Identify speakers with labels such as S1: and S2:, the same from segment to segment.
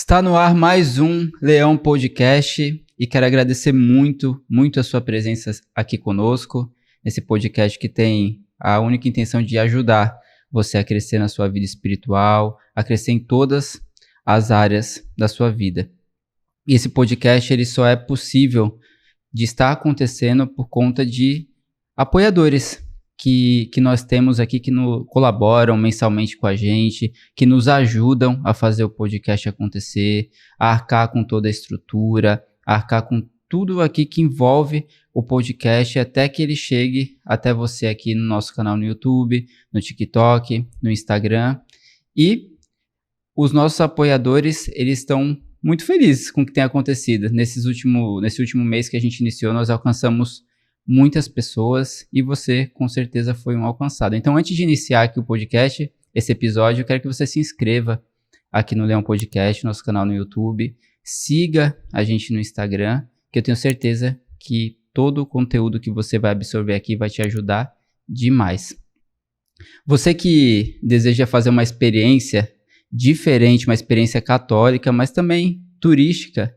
S1: Está no ar mais um Leão Podcast e quero agradecer muito a sua presença aqui conosco, nesse podcast que tem a única intenção de ajudar você a crescer na sua vida espiritual, a crescer em todas as áreas da sua vida. E esse podcast ele só é possível de estar acontecendo por conta de apoiadores que nós temos aqui que colaboram mensalmente com a gente, que nos ajudam a fazer o podcast acontecer, a arcar com toda a estrutura, a arcar com tudo aqui que envolve o podcast até que ele chegue até você aqui no nosso canal no YouTube, no TikTok, no Instagram. E os nossos apoiadores, eles estão muito felizes com o que tem acontecido. Nesse último mês que a gente iniciou, nós alcançamos muitas pessoas e você com certeza foi um alcançado. Então, antes de iniciar aqui o podcast, esse episódio, eu quero que você se inscreva aqui no Leão Podcast, nosso canal no YouTube. Siga a gente no Instagram, que eu tenho certeza que todo o conteúdo que você vai absorver aqui vai te ajudar demais. Você que deseja fazer uma experiência diferente, uma experiência católica, mas também turística,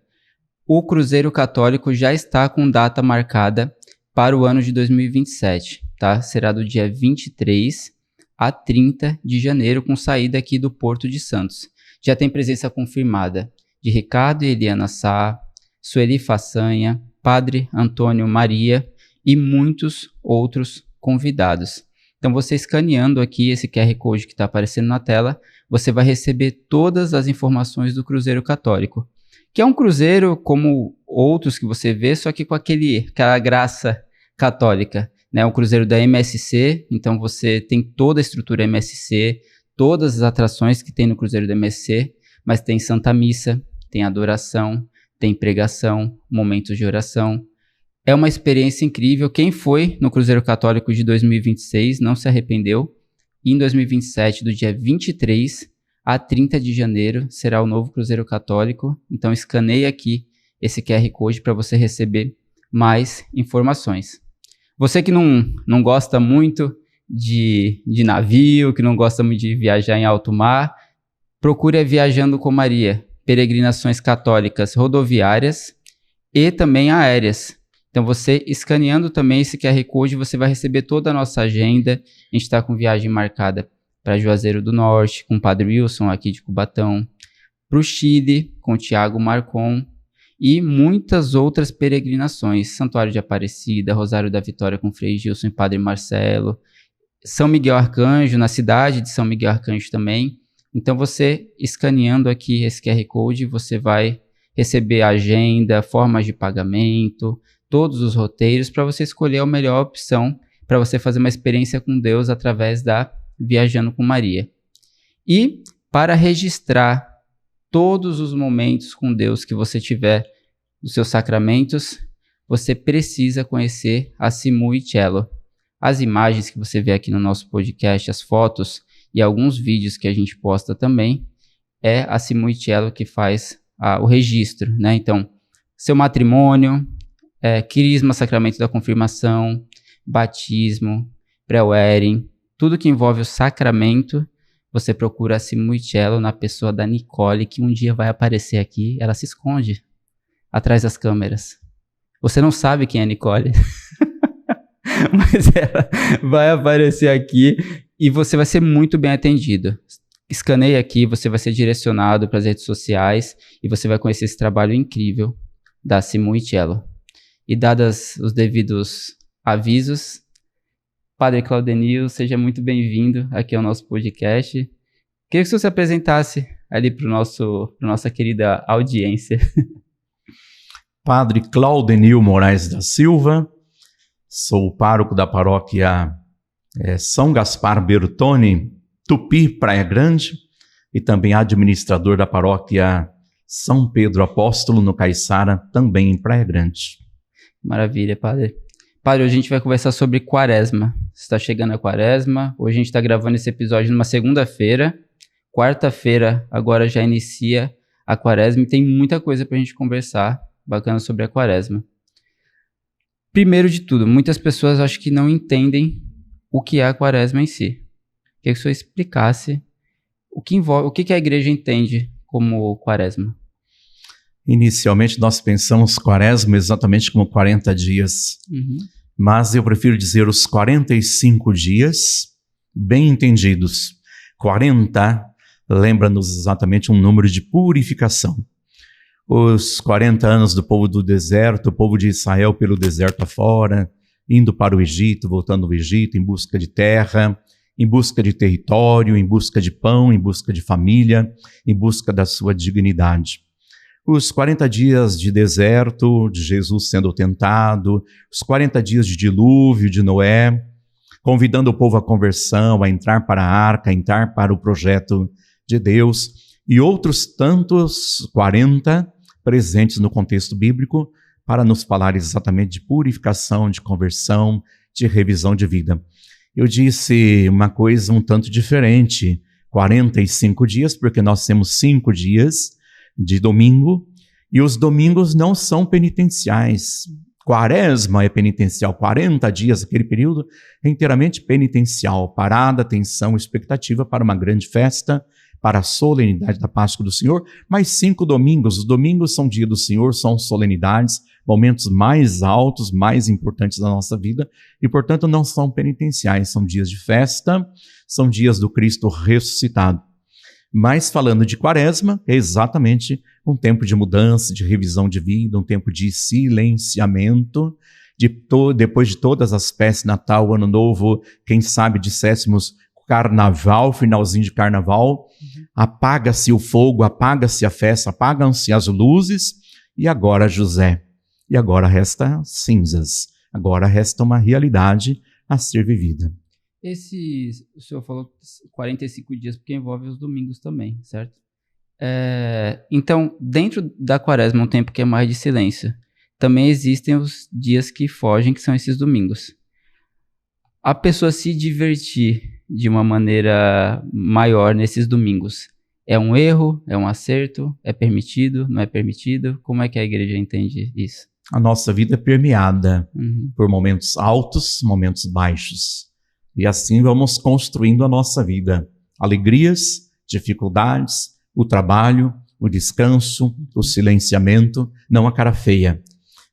S1: o Cruzeiro Católico já está com data marcada para o ano de 2027, tá? Será do dia 23 a 30 de janeiro, com saída aqui do Porto de Santos. Já tem presença confirmada de Ricardo e Eliana Sá, Sueli Façanha, Padre Antônio Maria e muitos outros convidados. Então, você escaneando aqui esse QR Code que está aparecendo na tela, você vai receber todas as informações do Cruzeiro Católico, que é um cruzeiro como outros que você vê, só que com aquela graça católica, né? Um cruzeiro da MSC, então você tem toda a estrutura MSC, todas as atrações que tem no cruzeiro da MSC, mas tem Santa Missa, tem adoração, tem pregação, momentos de oração. É uma experiência incrível. Quem foi no Cruzeiro Católico de 2026 não se arrependeu. E em 2027, do dia 23 a 30 de janeiro, será o novo Cruzeiro Católico. Então, escaneie aqui esse QR Code para você receber mais informações. Você que não gosta muito de navio, que não gosta muito de viajar em alto mar, procure a Viajando com Maria, peregrinações católicas rodoviárias e também aéreas. Então, você escaneando também esse QR Code, você vai receber toda a nossa agenda. A gente está com viagem marcada para Juazeiro do Norte, com o Padre Wilson aqui de Cubatão, para o Chile, com o Tiago Marcon, e muitas outras peregrinações, Santuário de Aparecida, Rosário da Vitória com Frei Gilson e Padre Marcelo, São Miguel Arcanjo, na cidade de São Miguel Arcanjo também. Então, você escaneando aqui esse QR Code, você vai receber a agenda, formas de pagamento, todos os roteiros, para você escolher a melhor opção para você fazer uma experiência com Deus através da Viajando com Maria. E para registrar todos os momentos com Deus que você tiver nos seus sacramentos, você precisa conhecer a Simul Cello. As imagens que você vê aqui no nosso podcast, as fotos e alguns vídeos que a gente posta também, é a Simul Cello que faz o registro, né? Então, seu matrimônio, crisma, sacramento da confirmação, batismo, pré-wedding, tudo que envolve o sacramento, você procura a Simul Cello na pessoa da Nicole, que um dia vai aparecer aqui. Ela se esconde atrás das câmeras. Você não sabe quem é a Nicole, mas ela vai aparecer aqui e você vai ser muito bem atendido. Escaneie aqui, você vai ser direcionado para as redes sociais e você vai conhecer esse trabalho incrível da Simul Cello. E dados os devidos avisos, Padre Claudenil, seja muito bem-vindo aqui ao nosso podcast. Queria que você se apresentasse ali para nossa querida audiência.
S2: Padre Claudenil Moraes da Silva, sou o pároco da paróquia São Gaspar Bertone, Tupi, Praia Grande, e também administrador da paróquia São Pedro Apóstolo, no Caiçara, também em Praia Grande.
S1: Maravilha, Padre. Padre, hoje a gente vai conversar sobre Quaresma. Está chegando a Quaresma. Hoje a gente está gravando esse episódio numa segunda-feira. Quarta-feira agora já inicia a Quaresma e tem muita coisa para a gente conversar bacana sobre a Quaresma. Primeiro de tudo, muitas pessoas acho que não entendem o que é a Quaresma em si. Queria que o senhor explicasse o que a igreja entende como quaresma?
S2: Inicialmente nós pensamos quaresma exatamente como 40 dias, mas eu prefiro dizer os 45 dias bem entendidos. 40 lembra-nos exatamente um número de purificação. Os 40 anos do povo do deserto, o povo de Israel pelo deserto afora, indo para o Egito, voltando ao Egito em busca de terra, em busca de território, em busca de pão, em busca de família, em busca da sua dignidade. Os 40 dias de deserto, de Jesus sendo tentado, os 40 dias de dilúvio de Noé, convidando o povo à conversão, a entrar para a arca, a entrar para o projeto de Deus, e outros tantos 40 presentes no contexto bíblico para nos falar exatamente de purificação, de conversão, de revisão de vida. Eu disse uma coisa um tanto diferente, 45 dias, porque nós temos 5 dias de domingo, e os domingos não são penitenciais. Quaresma é penitencial, 40 dias, aquele período é inteiramente penitencial, parada, atenção, expectativa para uma grande festa, para a solenidade da Páscoa do Senhor, mas 5 domingos, os domingos são dia do Senhor, são solenidades, momentos mais altos, mais importantes da nossa vida, e portanto não são penitenciais, são dias de festa, são dias do Cristo ressuscitado. Mas falando de quaresma, é exatamente um tempo de mudança, de revisão de vida, um tempo de silenciamento, depois de todas as festas, Natal, Ano Novo, quem sabe disséssemos Carnaval, finalzinho de Carnaval, apaga-se o fogo, apaga-se a festa, apagam-se as luzes, e agora José, e agora resta cinzas, agora resta uma realidade a ser vivida.
S1: O senhor falou 45 dias porque envolve os domingos também, certo? Então, dentro da quaresma, um tempo que é mais de silêncio, também existem os dias que fogem, que são esses domingos. A pessoa se divertir de uma maneira maior nesses domingos, é um erro, é um acerto, é permitido, não é permitido? Como é que a igreja entende isso?
S2: A nossa vida é permeada por momentos altos, momentos baixos. E assim vamos construindo a nossa vida. Alegrias, dificuldades, o trabalho, o descanso, o silenciamento, não a cara feia,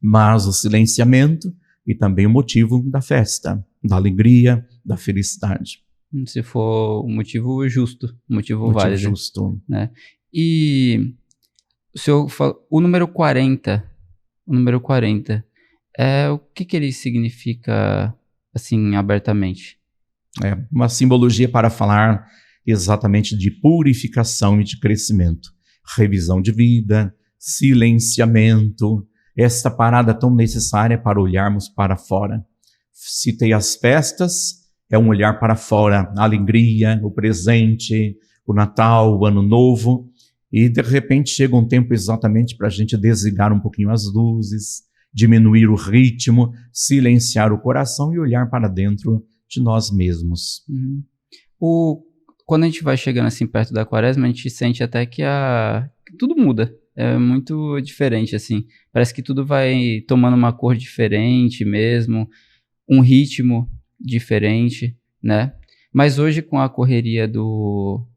S2: mas o silenciamento e também o motivo da festa, da alegria, da felicidade.
S1: Se for um motivo justo, um motivo válido.
S2: Justo.
S1: Né? E o senhor falou, o número 40, o que ele significa, assim, abertamente?
S2: É uma simbologia para falar exatamente de purificação e de crescimento. Revisão de vida, silenciamento, esta parada tão necessária para olharmos para fora. Citei as festas, é um olhar para fora, a alegria, o presente, o Natal, o Ano Novo, e de repente chega um tempo exatamente para a gente desligar um pouquinho as luzes, diminuir o ritmo, silenciar o coração e olhar para dentro de nós mesmos.
S1: Quando a gente vai chegando assim perto da quaresma, a gente sente até que tudo muda. É muito diferente, assim. Parece que tudo vai tomando uma cor diferente mesmo, um ritmo diferente, né? Mas hoje, com a correria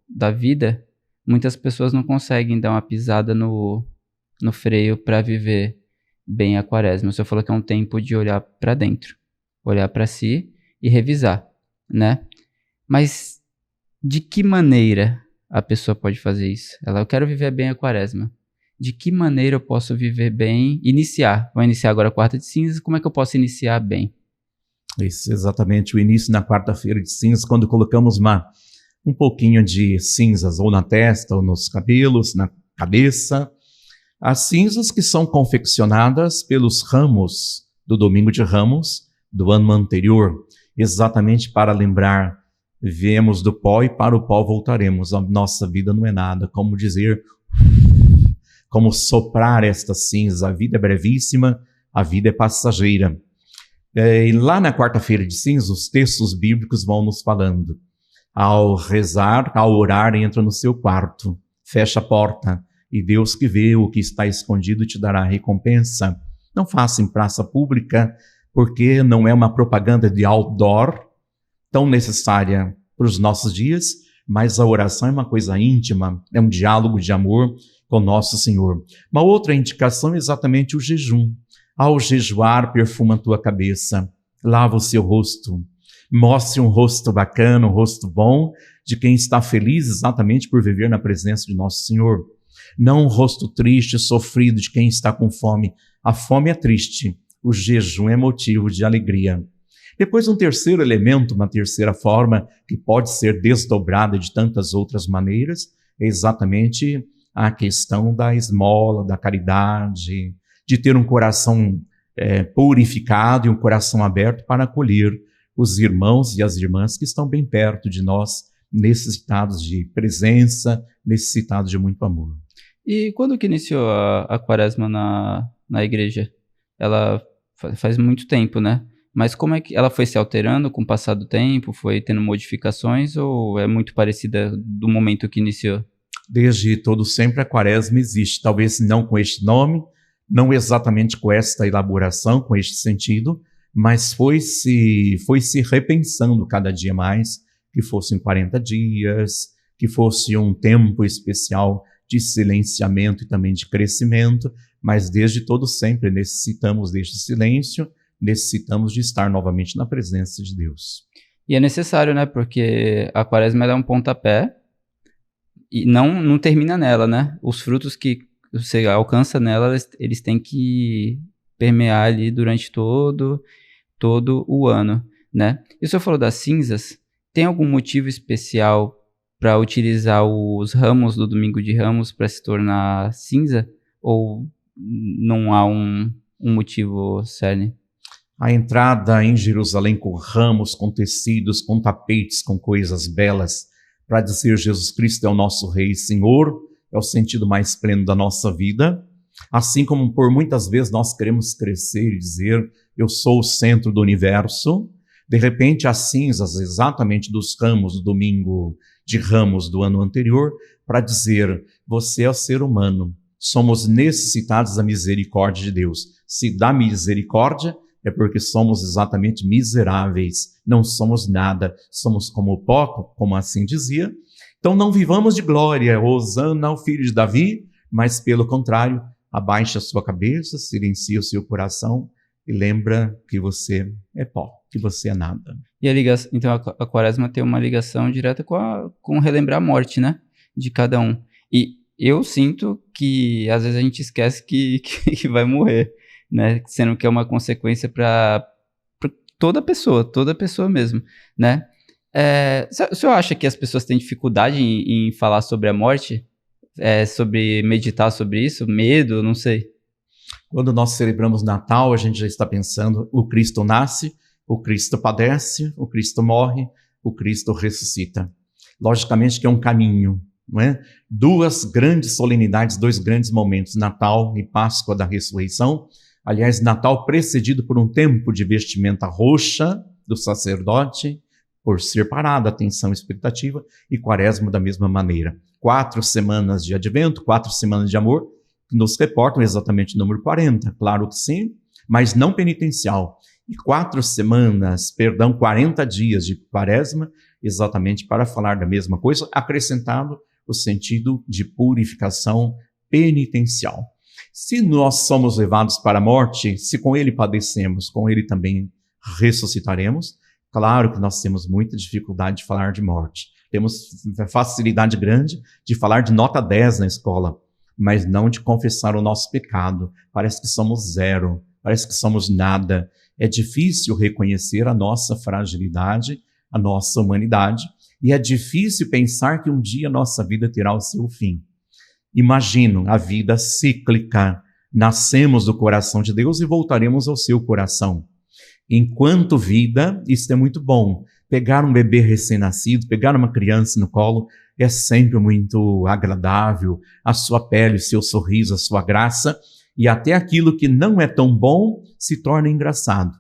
S1: da vida, muitas pessoas não conseguem dar uma pisada no freio para viver bem a quaresma. O senhor falou que é um tempo de olhar para dentro, olhar para si e revisar, né? Mas de que maneira a pessoa pode fazer isso? Eu quero viver bem a quaresma. De que maneira eu posso viver bem? Vou iniciar agora a quarta de cinzas, como é que eu posso iniciar bem?
S2: Isso, exatamente, o início na quarta-feira de cinzas, quando colocamos um pouquinho de cinzas ou na testa, ou nos cabelos, na cabeça. As cinzas que são confeccionadas pelos ramos do Domingo de Ramos do ano anterior, exatamente para lembrar, viemos do pó e para o pó voltaremos. A nossa vida não é nada, como dizer, como soprar esta cinza. A vida é brevíssima, a vida é passageira. E lá na quarta-feira de cinzas, os textos bíblicos vão nos falando. Ao rezar, ao orar, entra no seu quarto, fecha a porta, e Deus que vê o que está escondido te dará recompensa. Não faça em praça pública, porque não é uma propaganda de outdoor tão necessária para os nossos dias, mas a oração é uma coisa íntima, é um diálogo de amor com Nosso Senhor. Uma outra indicação é exatamente o jejum. Ao jejuar, perfuma a tua cabeça, lava o seu rosto, mostre um rosto bacana, um rosto bom, de quem está feliz exatamente por viver na presença de Nosso Senhor. Não um rosto triste, sofrido, de quem está com fome. A fome é triste, o jejum é motivo de alegria. Depois, um terceiro elemento, uma terceira forma, que pode ser desdobrada de tantas outras maneiras, é exatamente a questão da esmola, da caridade, de ter um coração purificado e um coração aberto para acolher os irmãos e as irmãs que estão bem perto de nós, necessitados de presença, necessitados de muito amor.
S1: E quando que iniciou a quaresma na igreja? Ela faz muito tempo, né? Mas como é que ela foi se alterando com o passar do tempo? Foi tendo modificações ou é muito parecida do momento que iniciou?
S2: Desde todo sempre a quaresma existe, talvez não com este nome, não exatamente com esta elaboração, com este sentido, mas foi se repensando cada dia mais, que fossem 40 dias, que fosse um tempo especial de silenciamento e também de crescimento, mas desde todo sempre necessitamos deste silêncio, necessitamos de estar novamente na presença de Deus.
S1: E é necessário, né? Porque a quaresma é um pontapé e não termina nela, né? Os frutos que você alcança nela, eles têm que permear ali durante todo o ano, né? E o senhor falou das cinzas, tem algum motivo especial para utilizar os ramos do Domingo de Ramos para se tornar cinza? Ou não há um motivo cerne?
S2: A entrada em Jerusalém com ramos, com tecidos, com tapetes, com coisas belas, para dizer Jesus Cristo é o nosso Rei e Senhor, é o sentido mais pleno da nossa vida. Assim como por muitas vezes nós queremos crescer e dizer eu sou o centro do universo, de repente as cinzas exatamente dos ramos do Domingo de Ramos do ano anterior, para dizer você é o ser humano, somos necessitados da misericórdia de Deus. Se dá misericórdia, é porque somos exatamente miseráveis, não somos nada, somos como o pó, como assim dizia. Então não vivamos de glória, hosana ao filho de Davi, mas pelo contrário, abaixe a sua cabeça, silencie o seu coração e lembra que você é pó, que você é nada.
S1: E então a quaresma tem uma ligação direta com relembrar a morte, né, de cada um. E eu sinto que às vezes a gente esquece que vai morrer, né? Sendo que é uma consequência para toda pessoa mesmo, né? O senhor acha que as pessoas têm dificuldade em falar sobre a morte? Sobre meditar sobre isso? Medo? Não sei.
S2: Quando nós celebramos Natal, a gente já está pensando, o Cristo nasce, o Cristo padece, o Cristo morre, o Cristo ressuscita. Logicamente que é um caminho, não é? Duas grandes solenidades, dois grandes momentos, Natal e Páscoa da Ressurreição. Aliás, Natal precedido por um tempo de vestimenta roxa do sacerdote, por ser parada a atenção expectativa, e Quaresma da mesma maneira. 4 semanas de advento, 4 semanas de amor, que nos reportam exatamente o número 40, claro que sim, mas não penitencial. E 40 dias de Quaresma, exatamente para falar da mesma coisa, acrescentado o sentido de purificação penitencial. Se nós somos levados para a morte, se com ele padecemos, com ele também ressuscitaremos. Claro que nós temos muita dificuldade de falar de morte. Temos facilidade grande de falar de nota 10 na escola, mas não de confessar o nosso pecado. Parece que somos zero, parece que somos nada. É difícil reconhecer a nossa fragilidade, a nossa humanidade, e é difícil pensar que um dia a nossa vida terá o seu fim. Imagino a vida cíclica. Nascemos do coração de Deus e voltaremos ao seu coração. Enquanto vida, isso é muito bom. Pegar um bebê recém-nascido, pegar uma criança no colo, é sempre muito agradável. A sua pele, o seu sorriso, a sua graça, e até aquilo que não é tão bom se torna engraçado.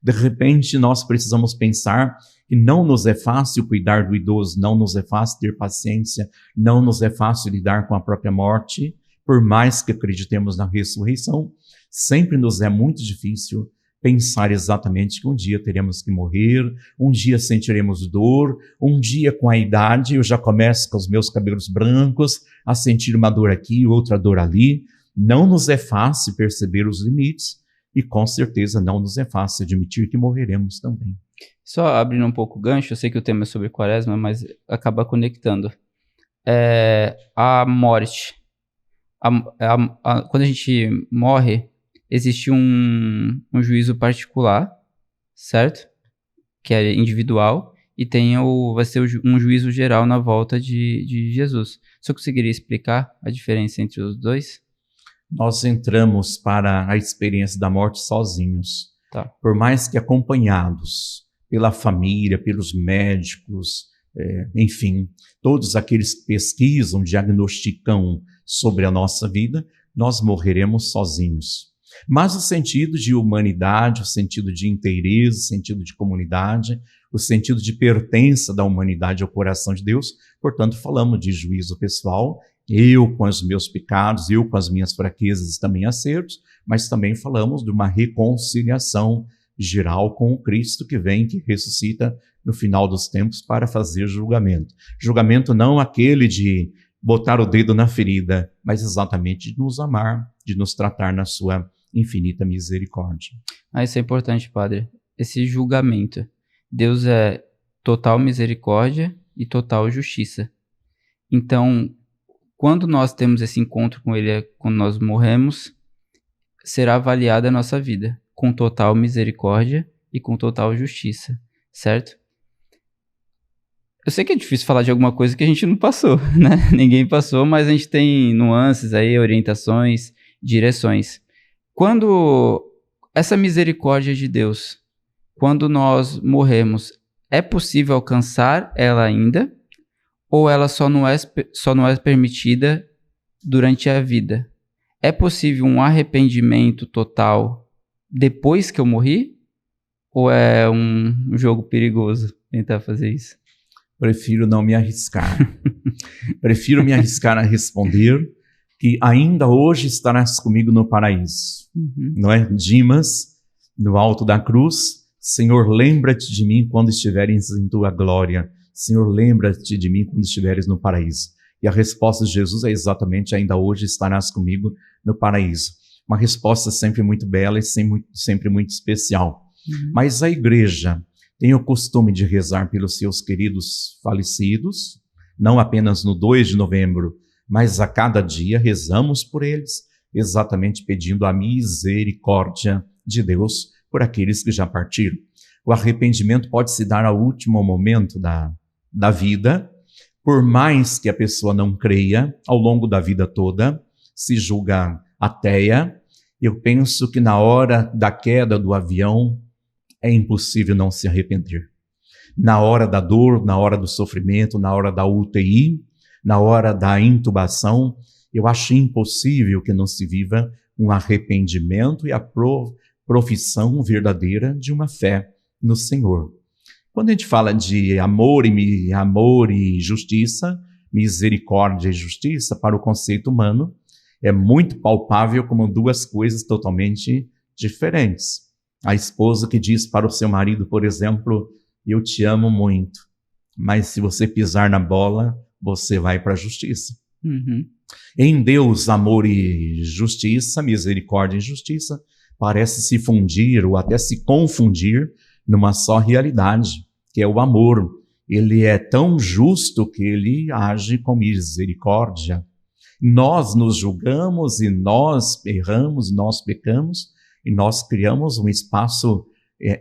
S2: De repente, nós precisamos pensar que não nos é fácil cuidar do idoso, não nos é fácil ter paciência, não nos é fácil lidar com a própria morte. Por mais que acreditemos na ressurreição, sempre nos é muito difícil pensar exatamente que um dia teremos que morrer, um dia sentiremos dor, um dia com a idade eu já começo com os meus cabelos brancos a sentir uma dor aqui, outra dor ali. Não nos é fácil perceber os limites e com certeza não nos é fácil admitir que morreremos também.
S1: Só abrindo um pouco o gancho, eu sei que o tema é sobre quaresma, mas acaba conectando. A morte. Quando a gente morre, existe um juízo particular, certo? Que é individual, e vai ser um juízo geral na volta de Jesus. Você conseguiria explicar a diferença entre os dois?
S2: Nós entramos para a experiência da morte sozinhos.
S1: Tá.
S2: Por mais que acompanhados pela família, pelos médicos, enfim, todos aqueles que pesquisam, diagnosticam sobre a nossa vida, nós morreremos sozinhos. Mas o sentido de humanidade, o sentido de inteireza, o sentido de comunidade, o sentido de pertença da humanidade ao coração de Deus, portanto, falamos de juízo pessoal, eu com os meus pecados, eu com as minhas fraquezas e também acertos, mas também falamos de uma reconciliação geral com o Cristo que vem, que ressuscita no final dos tempos para fazer julgamento. Julgamento não aquele de botar o dedo na ferida, mas exatamente de nos amar, de nos tratar na sua infinita misericórdia.
S1: Isso é importante, Padre. Esse julgamento. Deus é total misericórdia e total justiça. Então, quando nós temos esse encontro com Ele, quando nós morremos, será avaliada a nossa vida com total misericórdia e com total justiça, certo? Eu sei que é difícil falar de alguma coisa que a gente não passou, né? Ninguém passou, mas a gente tem nuances aí, orientações, direções. Quando essa misericórdia de Deus, quando nós morremos, é possível alcançar ela ainda? Ou ela só não é permitida durante a vida? É possível um arrependimento total depois que eu morri? Ou é um jogo perigoso tentar fazer isso?
S2: Prefiro não me arriscar. Prefiro me arriscar a responder que ainda hoje estarás comigo no paraíso. Não é? Dimas, no alto da cruz, Senhor, lembra-te de mim quando estiveres em tua glória. Senhor, lembra-te de mim quando estiveres no paraíso. E a resposta de Jesus é exatamente, ainda hoje estarás comigo no paraíso. Uma resposta sempre muito bela e sempre muito especial. Mas a igreja tem o costume de rezar pelos seus queridos falecidos, não apenas no 2 de novembro, mas a cada dia rezamos por eles, exatamente pedindo a misericórdia de Deus por aqueles que já partiram. O arrependimento pode se dar ao último momento da vida, por mais que a pessoa não creia, ao longo da vida toda, se julga ateia. Eu penso que na hora da queda do avião, é impossível não se arrepender. Na hora da dor, na hora do sofrimento, na hora da UTI, na hora da intubação, eu acho impossível que não se viva um arrependimento e a profissão verdadeira de uma fé no Senhor. Quando a gente fala de amor e justiça, misericórdia e justiça, para o conceito humano, é muito palpável como duas coisas totalmente diferentes. A esposa que diz para o seu marido, por exemplo, eu te amo muito, mas se você pisar na bola, você vai para a justiça. Em Deus, amor e justiça, misericórdia e justiça, parece se fundir ou até se confundir numa só realidade, que é o amor. Ele é tão justo que ele age com misericórdia. Nós nos julgamos e nós erramos e nós pecamos, e nós criamos um espaço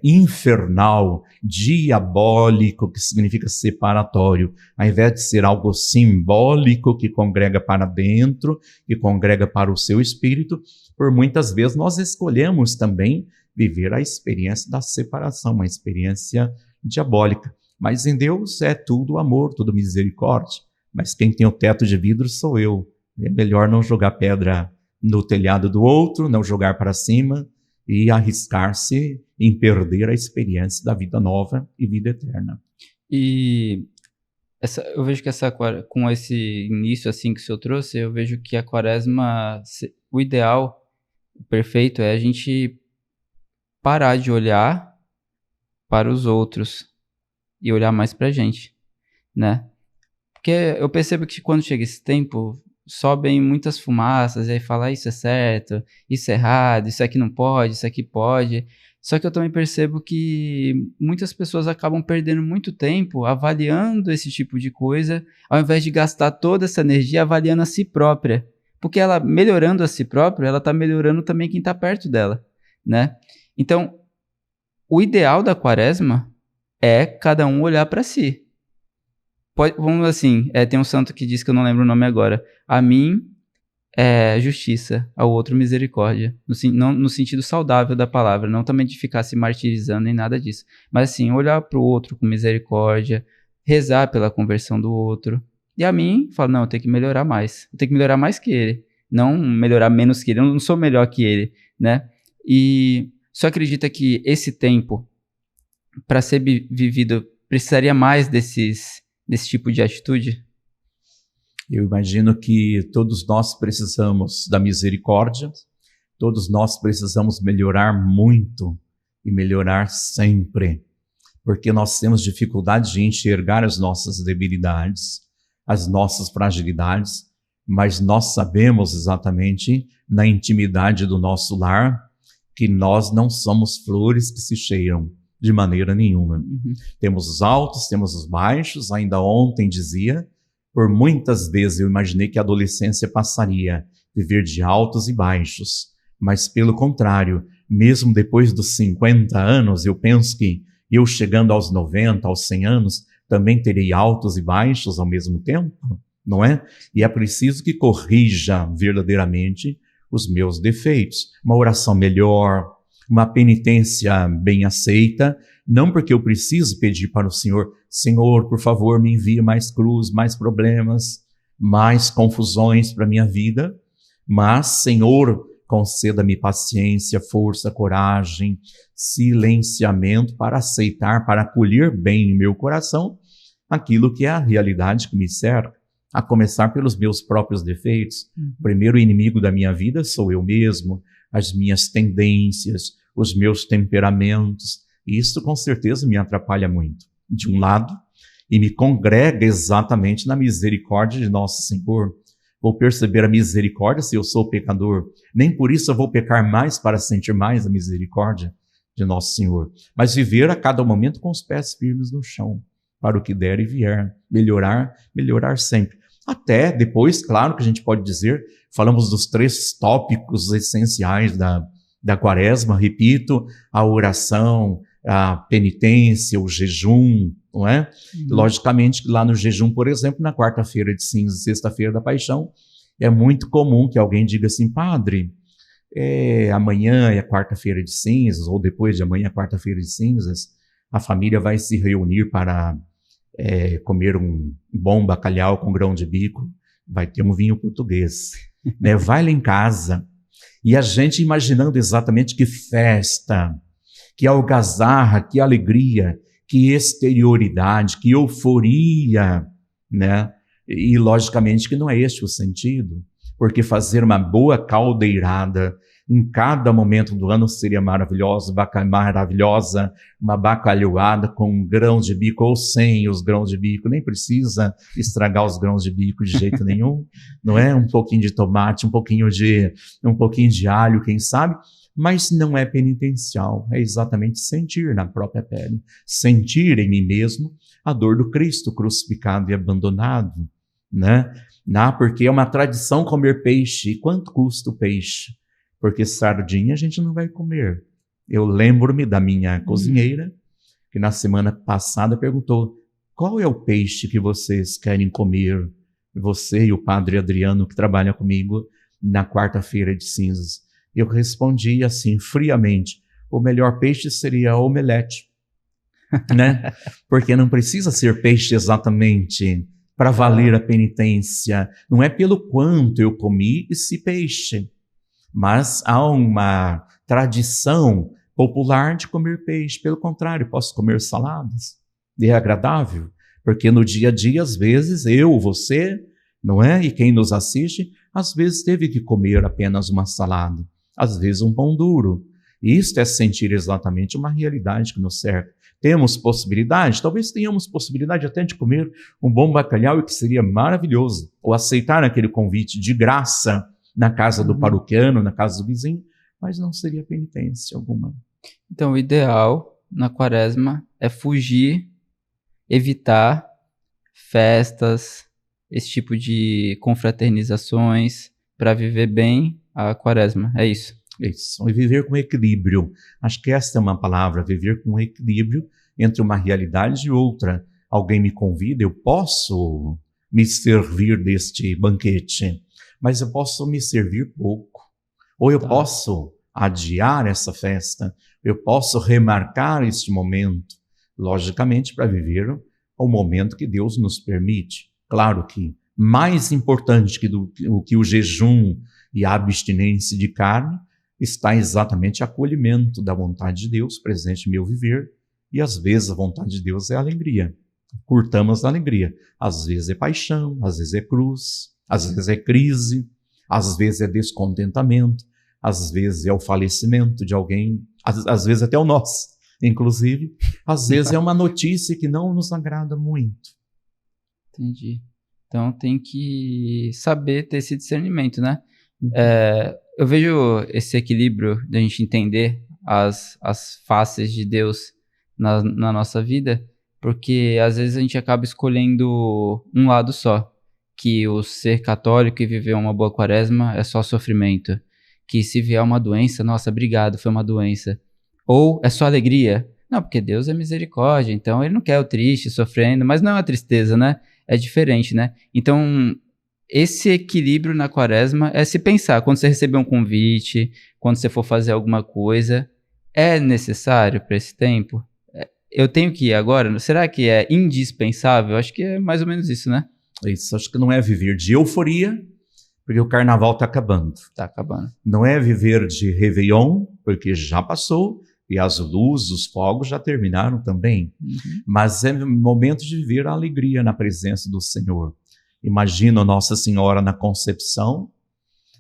S2: infernal, diabólico, que significa separatório. Ao invés de ser algo simbólico que congrega para dentro, que congrega para o seu espírito, por muitas vezes nós escolhemos também viver a experiência da separação, uma experiência diabólica. Mas em Deus é tudo amor, tudo misericórdia. Mas quem tem o teto de vidro sou eu. É melhor não jogar pedra no telhado do outro, não jogar para cima e arriscar-se em perder a experiência da vida nova e vida eterna.
S1: E eu vejo que com esse início assim que o senhor trouxe, eu vejo que a quaresma, o ideal, o perfeito é a gente parar de olhar para os outros e olhar mais pra gente, né? Porque eu percebo que quando chega esse tempo, sobem muitas fumaças, e aí fala, isso é certo, isso é errado, isso aqui não pode, isso aqui pode. Só que eu também percebo que muitas pessoas acabam perdendo muito tempo avaliando esse tipo de coisa, ao invés de gastar toda essa energia avaliando a si própria. Porque ela, melhorando a si própria, ela tá melhorando também quem tá perto dela, né? Então, o ideal da quaresma é cada um olhar para si. Vamos assim, tem um santo que diz, que eu não lembro o nome agora, a mim é justiça, ao outro misericórdia, no sentido saudável da palavra, não também de ficar se martirizando nem nada disso, mas assim, olhar para o outro com misericórdia, rezar pela conversão do outro, e a mim, falo, não, eu tenho que melhorar mais, eu tenho que melhorar mais que ele, não melhorar menos que ele, eu não sou melhor que ele, né, e só acredita que esse tempo, para ser vivido, precisaria mais desse tipo de atitude?
S2: Eu imagino que todos nós precisamos da misericórdia, todos nós precisamos melhorar muito e melhorar sempre, porque nós temos dificuldade de enxergar as nossas debilidades, as nossas fragilidades, mas nós sabemos exatamente na intimidade do nosso lar que nós não somos flores que se cheiram de maneira nenhuma.
S1: Uhum.
S2: Temos os altos, temos os baixos. Ainda ontem dizia, por muitas vezes eu imaginei que a adolescência passaria, viver de altos e baixos. Mas pelo contrário, mesmo depois dos 50 anos, eu penso que eu chegando aos 90, aos 100 anos, também terei altos e baixos ao mesmo tempo, não é? E é preciso que corrija verdadeiramente os meus defeitos. Uma oração melhor, uma penitência bem aceita, não porque eu preciso pedir para o Senhor, Senhor, por favor, me envie mais cruz, mais problemas, mais confusões para a minha vida, mas, Senhor, conceda-me paciência, força, coragem, silenciamento para aceitar, para acolher bem em meu coração aquilo que é a realidade que me cerca, a começar pelos meus próprios defeitos. O primeiro inimigo da minha vida sou eu mesmo, as minhas tendências, os meus temperamentos. E isso com certeza me atrapalha muito, de um lado, e me congrega exatamente na misericórdia de Nosso Senhor. Vou perceber a misericórdia se eu sou pecador. Nem por isso eu vou pecar mais para sentir mais a misericórdia de Nosso Senhor. Mas viver a cada momento com os pés firmes no chão, para o que der e vier. Melhorar sempre. Até depois, claro que a gente pode dizer, falamos dos 3 tópicos essenciais da quaresma, repito, a oração, a penitência, o jejum, não é? Logicamente que lá no jejum, por exemplo, na quarta-feira de cinzas, sexta-feira da paixão, é muito comum que alguém diga assim, padre, amanhã é quarta-feira de cinzas, ou depois de amanhã é quarta-feira de cinzas, a família vai se reunir para comer um bom bacalhau com grão de bico, vai ter um vinho português, né? Vai lá em casa, e a gente imaginando exatamente que festa, que algazarra, que alegria, que exterioridade, que euforia, né? E logicamente que não é este o sentido, porque fazer uma boa caldeirada em cada momento do ano seria maravilhosa, uma bacalhoada com grãos de bico ou sem os grãos de bico, nem precisa estragar os grãos de bico de jeito nenhum, não é? Um pouquinho de tomate, um pouquinho de alho, quem sabe? Mas não é penitencial, é exatamente sentir na própria pele, sentir em mim mesmo a dor do Cristo crucificado e abandonado, né? Porque é uma tradição comer peixe. E quanto custa o peixe? Porque sardinha a gente não vai comer. Eu lembro-me da minha cozinheira, que na semana passada perguntou, qual é o peixe que vocês querem comer? Você e o padre Adriano, que trabalha comigo, na quarta-feira de cinzas. Eu respondi assim, friamente, o melhor peixe seria omelete, né? Porque não precisa ser peixe exatamente para valer a penitência. Não é pelo quanto eu comi esse peixe, mas há uma tradição popular de comer peixe. Pelo contrário, posso comer saladas. E é agradável, porque no dia a dia, às vezes, eu, você, não é? E quem nos assiste, às vezes teve que comer apenas uma salada, às vezes um pão duro. Isto é sentir exatamente uma realidade que nos cerca. Temos possibilidade? Talvez tenhamos possibilidade até de comer um bom bacalhau, e que seria maravilhoso. Ou aceitar aquele convite de graça na casa do paroquiano, na casa do vizinho, mas não seria penitência alguma.
S1: Então, o ideal na quaresma é fugir, evitar festas, esse tipo de confraternizações, para viver bem a quaresma. É isso.
S2: Isso. E viver com equilíbrio. Acho que essa é uma palavra, viver com equilíbrio entre uma realidade e outra. Alguém me convida, eu posso me servir deste banquete, mas eu posso me servir pouco. Ou eu posso adiar essa festa, eu posso remarcar este momento, logicamente, para viver o momento que Deus nos permite. Claro que mais importante que o jejum e a abstinência de carne está exatamente o acolhimento da vontade de Deus presente em meu viver, e às vezes a vontade de Deus é alegria. Curtamos a alegria. Às vezes é paixão, às vezes é cruz, às vezes é crise, às vezes é descontentamento, às vezes é o falecimento de alguém, às vezes até o nosso, inclusive. Às vezes é uma notícia que não nos agrada muito.
S1: Entendi. Então tem que saber ter esse discernimento, né? Eu vejo esse equilíbrio da gente entender as faces de Deus na nossa vida, porque às vezes a gente acaba escolhendo um lado só, que o ser católico e viver uma boa quaresma é só sofrimento, que se vier uma doença, nossa, obrigado, foi uma doença, ou é só alegria. Não, porque Deus é misericórdia, então ele não quer o triste, sofrendo, mas não é uma tristeza, né? É diferente, né? Então, esse equilíbrio na quaresma é se pensar, quando você receber um convite, quando você for fazer alguma coisa, é necessário para esse tempo? Eu tenho que ir agora? Será que é indispensável? Acho que é mais ou menos isso, né?
S2: Isso, acho que não é viver de euforia, porque o carnaval está acabando.
S1: Está acabando.
S2: Não é viver de Réveillon, porque já passou, e as luzes, os fogos já terminaram também. Mas é momento de viver a alegria na presença do Senhor. Imagina Nossa Senhora na concepção,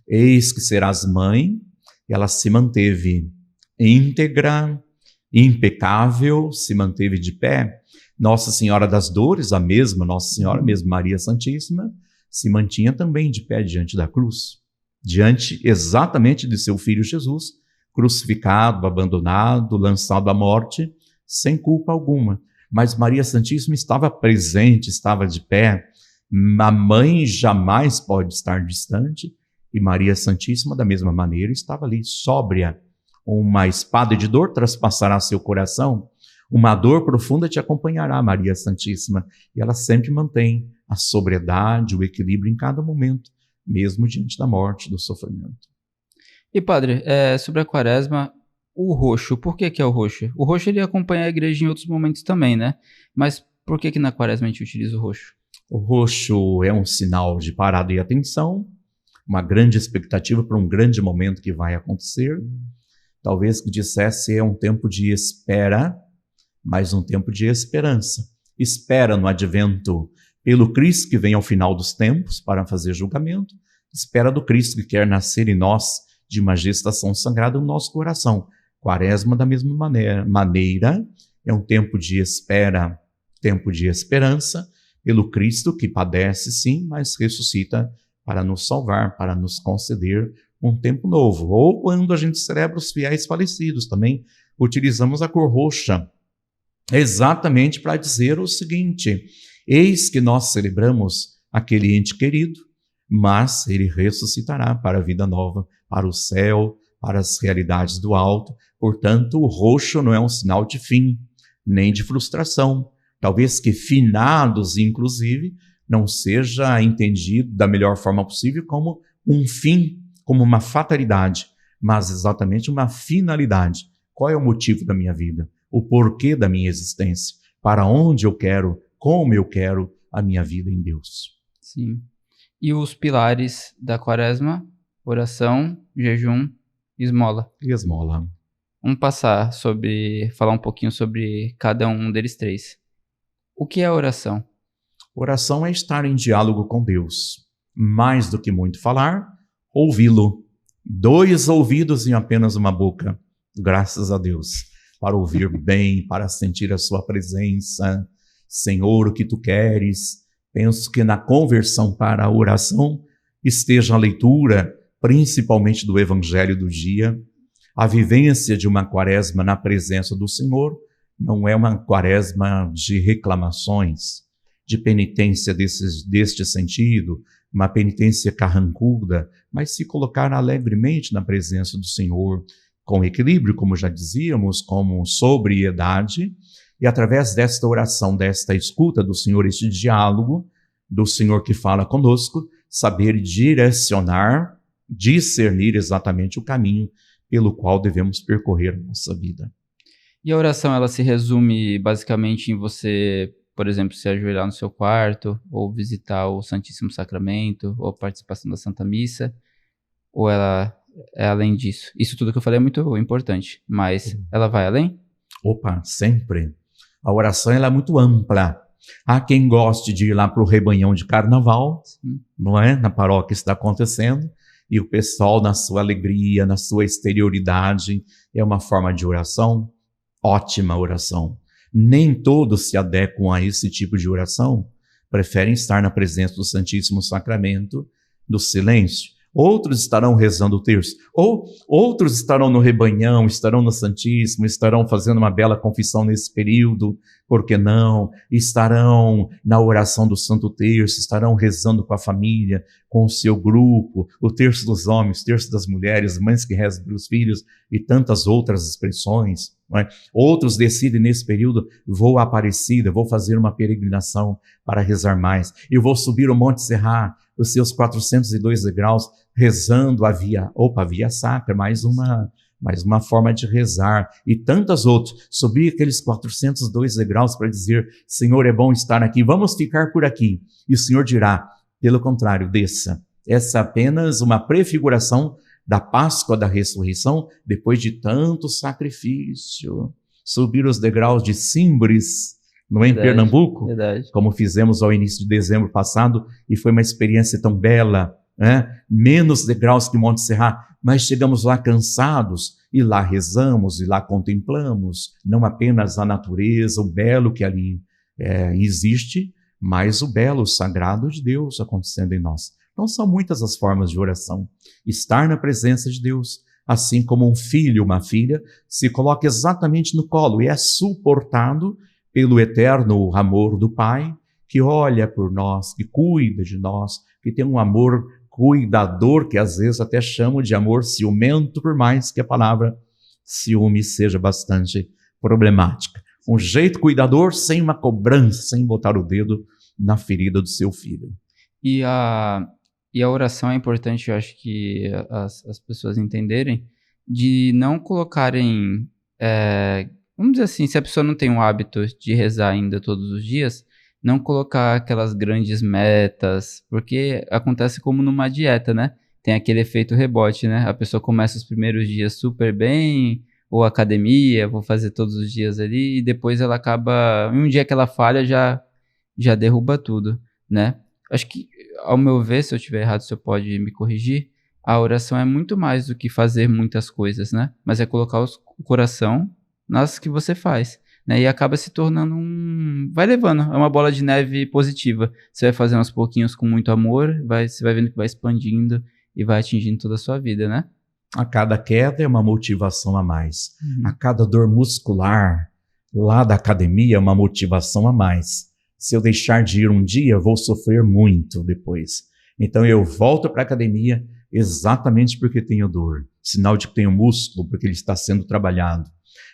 S2: eis que serás mãe, ela se manteve íntegra, impecável, se manteve de pé. Nossa Senhora das Dores, a mesma Nossa Senhora, mesmo Maria Santíssima, se mantinha também de pé diante da cruz, diante exatamente de seu Filho Jesus, crucificado, abandonado, lançado à morte, sem culpa alguma. Mas Maria Santíssima estava presente, estava de pé. A mãe jamais pode estar distante, e Maria Santíssima, da mesma maneira, estava ali, sóbria. Uma espada de dor traspassará seu coração, uma dor profunda te acompanhará, Maria Santíssima, e ela sempre mantém a sobriedade, o equilíbrio em cada momento, mesmo diante da morte, do sofrimento.
S1: E padre, sobre a quaresma, o roxo, por que é o roxo? O roxo ele acompanha a igreja em outros momentos também, né? Mas por que na quaresma a gente utiliza o roxo?
S2: O roxo é um sinal de parada e atenção, uma grande expectativa para um grande momento que vai acontecer. Talvez que dissesse é um tempo de espera, mas um tempo de esperança. Espera no advento pelo Cristo que vem ao final dos tempos para fazer julgamento, espera do Cristo que quer nascer em nós de uma gestação sagrada no nosso coração. Quaresma, da mesma maneira, é um tempo de espera, tempo de esperança, pelo Cristo que padece, sim, mas ressuscita para nos salvar, para nos conceder um tempo novo. Ou quando a gente celebra os fiéis falecidos, também utilizamos a cor roxa, exatamente para dizer o seguinte: eis que nós celebramos aquele ente querido, mas ele ressuscitará para a vida nova, para o céu, para as realidades do alto. Portanto, o roxo não é um sinal de fim, nem de frustração. Talvez que finados, inclusive, não seja entendido da melhor forma possível como um fim, como uma fatalidade, mas exatamente uma finalidade. Qual é o motivo da minha vida? O porquê da minha existência? Para onde eu quero, como eu quero a minha vida em Deus?
S1: Sim. E os pilares da quaresma? Oração, jejum, esmola.
S2: E esmola.
S1: Vamos falar um pouquinho sobre cada um deles três. O que é a oração?
S2: Oração é estar em diálogo com Deus. Mais do que muito falar, ouvi-lo. 2 ouvidos em apenas uma boca. graças a Deus, para ouvir bem, para sentir a sua presença. Senhor, o que tu queres? Penso que na conversão para a oração esteja a leitura, principalmente do Evangelho do dia. A vivência de uma quaresma na presença do Senhor não é uma quaresma de reclamações, de penitência deste sentido, uma penitência carrancuda, mas se colocar alegremente na presença do Senhor, com equilíbrio, como já dizíamos, com sobriedade, e através desta oração, desta escuta do Senhor, este diálogo do Senhor que fala conosco, saber direcionar, discernir exatamente o caminho pelo qual devemos percorrer a nossa vida.
S1: E a oração, ela se resume basicamente em você, por exemplo, se ajoelhar no seu quarto, ou visitar o Santíssimo Sacramento, ou participação da Santa Missa, ou ela é além disso? Isso tudo que eu falei é muito importante, mas ela vai além?
S2: Opa, sempre. A oração ela é muito ampla. Há quem goste de ir lá para o rebanhão de carnaval, não é? Na paróquia está acontecendo, e o pessoal na sua alegria, na sua exterioridade, é uma forma de oração, ótima oração. Nem todos se adequam a esse tipo de oração, preferem estar na presença do Santíssimo Sacramento, do silêncio. Outros estarão rezando o terço, ou outros estarão no rebanhão, estarão no Santíssimo, estarão fazendo uma bela confissão nesse período, por que não? Estarão na oração do Santo Terço, estarão rezando com a família, com o seu grupo, o terço dos homens, o terço das mulheres, mães que rezam pelos filhos e tantas outras expressões. Não é? Outros decidem nesse período, vou à Aparecida, vou fazer uma peregrinação para rezar mais, eu vou subir o Monte Serrat, os seus 402 degraus, rezando a via sacra, mais uma forma de rezar, e tantas outras, subir aqueles 402 degraus para dizer, Senhor, é bom estar aqui, vamos ficar por aqui, e o Senhor dirá, pelo contrário, desça. Essa é apenas uma prefiguração da Páscoa da ressurreição, depois de tanto sacrifício, subir os degraus de Simbres, não é, em Pernambuco, como fizemos ao início de dezembro passado, e foi uma experiência tão bela, né? Menos degraus que Monte Serrat, mas chegamos lá cansados, e lá rezamos, e lá contemplamos, não apenas a natureza, o belo que ali existe, mas o belo, o sagrado de Deus acontecendo em nós. Então são muitas as formas de oração. Estar na presença de Deus, assim como um filho, uma filha, se coloca exatamente no colo e é suportado pelo eterno amor do Pai, que olha por nós, que cuida de nós, que tem um amor cuidador, que às vezes até chamo de amor ciumento, por mais que a palavra ciúme seja bastante problemática. Um jeito cuidador, sem uma cobrança, sem botar o dedo na ferida do seu filho.
S1: E a oração é importante, eu acho que as pessoas entenderem, de não colocarem... vamos dizer assim, se a pessoa não tem um hábito de rezar ainda todos os dias, não colocar aquelas grandes metas, porque acontece como numa dieta, né? Tem aquele efeito rebote, né? A pessoa começa os primeiros dias super bem, ou academia, vou fazer todos os dias ali, e depois ela acaba... Um dia que ela falha, já derruba tudo, né? Acho que, ao meu ver, se eu estiver errado, você pode me corrigir, a oração é muito mais do que fazer muitas coisas, né? Mas é colocar o coração nas que você faz, né? E acaba se tornando vai levando, é uma bola de neve positiva. Você vai fazendo aos pouquinhos com muito amor, você vai vendo que vai expandindo e vai atingindo toda a sua vida, né?
S2: A cada queda é uma motivação a mais. A cada dor muscular lá da academia é uma motivação a mais. Se eu deixar de ir um dia, vou sofrer muito depois. Então eu volto para a academia exatamente porque tenho dor. Sinal de que tenho músculo, porque ele está sendo trabalhado.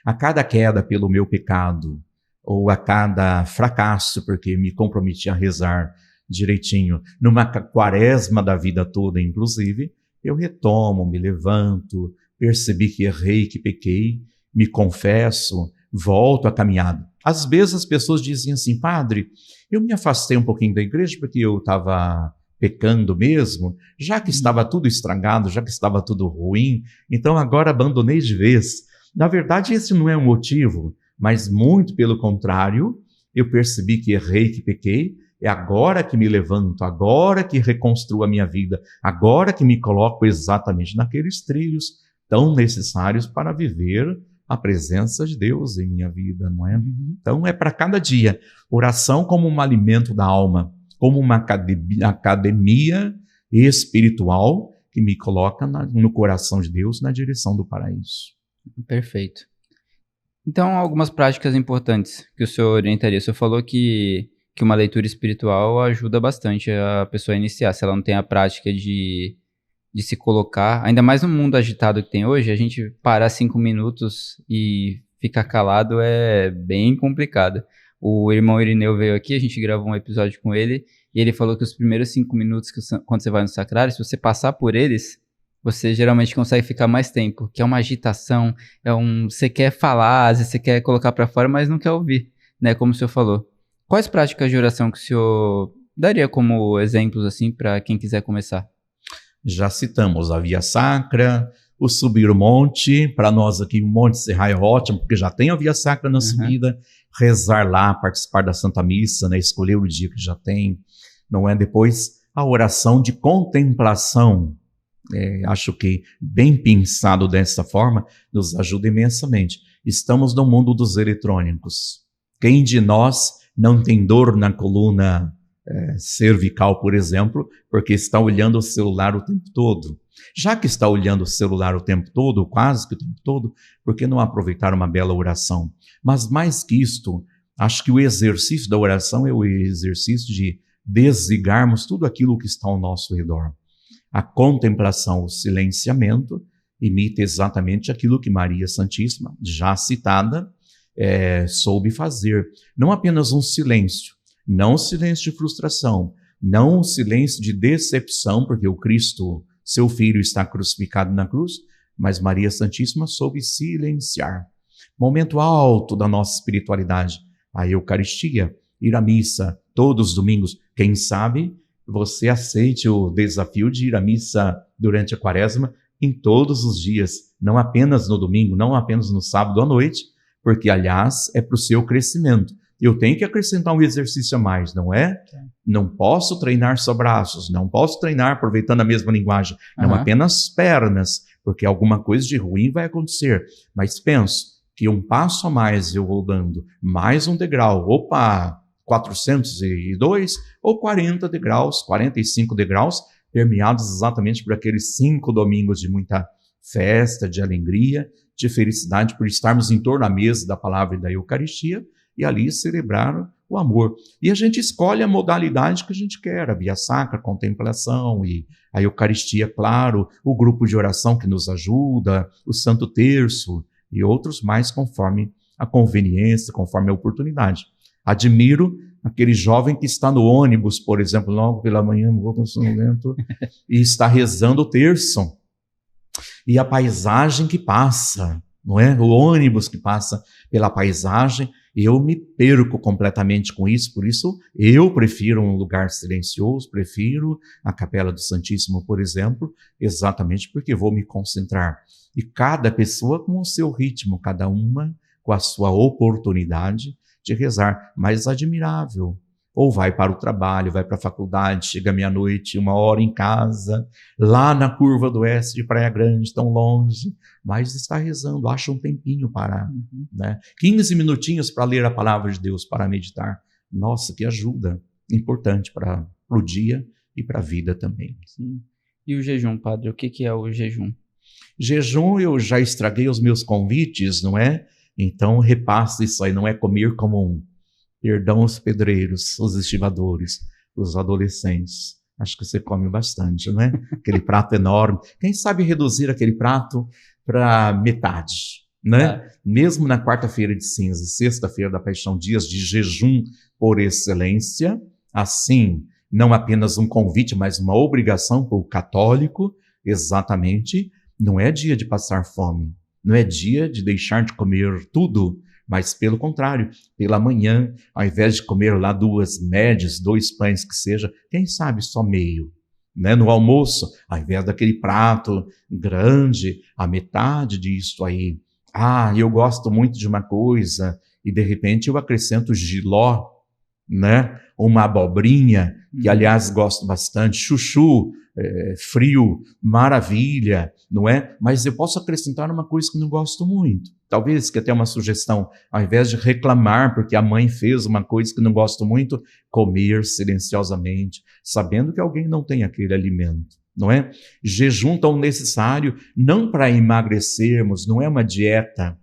S2: A cada queda pelo meu pecado, ou a cada fracasso, porque me comprometi a rezar direitinho, numa quaresma da vida toda, inclusive, eu retomo, me levanto, percebi que errei, que pequei, me confesso, volto à caminhada. Às vezes as pessoas dizem assim, padre, eu me afastei um pouquinho da igreja porque eu estava pecando mesmo, já que estava tudo estragado, já que estava tudo ruim, então agora abandonei de vez. Na verdade, esse não é o motivo, mas muito pelo contrário, eu percebi que errei, que pequei, é agora que me levanto, agora que reconstruo a minha vida, agora que me coloco exatamente naqueles trilhos tão necessários para viver a presença de Deus em minha vida, não é? Então é para cada dia. Oração como um alimento da alma, como uma academia espiritual que me coloca no coração de Deus, na direção do paraíso.
S1: Perfeito. Então, algumas práticas importantes que o senhor orientaria. O senhor falou que uma leitura espiritual ajuda bastante a pessoa a iniciar, se ela não tem a prática de se colocar, ainda mais no mundo agitado que tem hoje, a gente parar 5 minutos e ficar calado é bem complicado. O irmão Irineu veio aqui, a gente gravou um episódio com ele, e ele falou que os primeiros 5 minutos, quando você vai no sacrário, se você passar por eles, você geralmente consegue ficar mais tempo, que é uma agitação, você quer falar, às vezes você quer colocar para fora, mas não quer ouvir, né, como o senhor falou. Quais práticas de oração que o senhor daria como exemplos, assim, para quem quiser começar?
S2: Já citamos a Via Sacra, o subir o monte. Para nós aqui o Monte Serra é ótimo, porque já tem a Via Sacra na subida. Rezar lá, participar da Santa Missa, né? Escolher o dia que já tem, não é? Depois a oração de contemplação. Acho que bem pensado dessa forma nos ajuda imensamente. Estamos no mundo dos eletrônicos. Quem de nós não tem dor na coluna cervical, por exemplo, porque está olhando o celular o tempo todo? Já que está olhando o celular o tempo todo, quase que o tempo todo, por que não aproveitar uma bela oração? Mas mais que isto, acho que o exercício da oração é o exercício de desligarmos tudo aquilo que está ao nosso redor. A contemplação, o silenciamento, imita exatamente aquilo que Maria Santíssima, já citada, soube fazer. Não apenas um silêncio, não um silêncio de frustração, não um silêncio de decepção, porque o Cristo, seu Filho, está crucificado na cruz, mas Maria Santíssima soube silenciar. Momento alto da nossa espiritualidade, a Eucaristia, ir à missa todos os domingos. Quem sabe você aceite o desafio de ir à missa durante a Quaresma em todos os dias, não apenas no domingo, não apenas no sábado à noite, porque, aliás, é para o seu crescimento. Eu tenho que acrescentar um exercício a mais, não é? Não posso treinar só braços, não posso treinar aproveitando a mesma linguagem, não apenas pernas, porque alguma coisa de ruim vai acontecer. Mas penso que um passo a mais eu vou dando, mais um degrau, 402 ou 40 degraus, 45 degraus, permeados exatamente por aqueles 5 domingos de muita festa, de alegria, de felicidade, por estarmos em torno da mesa da palavra e da Eucaristia, e ali celebrar o amor. E a gente escolhe a modalidade que a gente quer, a Via Sacra, a contemplação e a Eucaristia, claro, o grupo de oração que nos ajuda, o Santo Terço e outros mais conforme a conveniência, conforme a oportunidade. Admiro aquele jovem que está no ônibus, por exemplo, logo pela manhã, vou com sonolento, e está rezando o terço. E a paisagem que passa, não é? O ônibus que passa pela paisagem, eu me perco completamente com isso, por isso eu prefiro um lugar silencioso, prefiro a Capela do Santíssimo, por exemplo, exatamente porque vou me concentrar. E cada pessoa com o seu ritmo, cada uma com a sua oportunidade de rezar, mas admirável. Ou vai para o trabalho, vai para a faculdade, chega meia-noite, 1h em casa, lá na curva do oeste de Praia Grande, tão longe, mas está rezando, acha um tempinho para, 15 minutinhos para ler a palavra de Deus, para meditar. Nossa, que ajuda importante para o dia e para a vida também.
S1: Sim. E o jejum, padre, o que é o jejum?
S2: Jejum, eu já estraguei os meus convites, não é? Então, repasso isso aí, não é comer como perdão os pedreiros, os estivadores, os adolescentes. Acho que você come bastante, não é? Aquele prato enorme. Quem sabe reduzir aquele prato para metade, né? Mesmo na quarta-feira de cinza e sexta-feira da Paixão, dias de jejum por excelência, assim, não apenas um convite, mas uma obrigação para o católico, exatamente, não é dia de passar fome, não é dia de deixar de comer tudo, mas pelo contrário, pela manhã, ao invés de comer lá 2 médias, 2 pães que seja, quem sabe só meio, né? No almoço, ao invés daquele prato grande, a metade disso aí. Eu gosto muito de uma coisa e de repente eu acrescento jiló né? Uma abobrinha, que aliás gosto bastante, chuchu, frio, maravilha, não é? Mas eu posso acrescentar uma coisa que não gosto muito. Talvez que até uma sugestão, ao invés de reclamar porque a mãe fez uma coisa que não gosto muito, comer silenciosamente, sabendo que alguém não tem aquele alimento, não é? Jejum tão necessário, não para emagrecermos, não é uma dieta,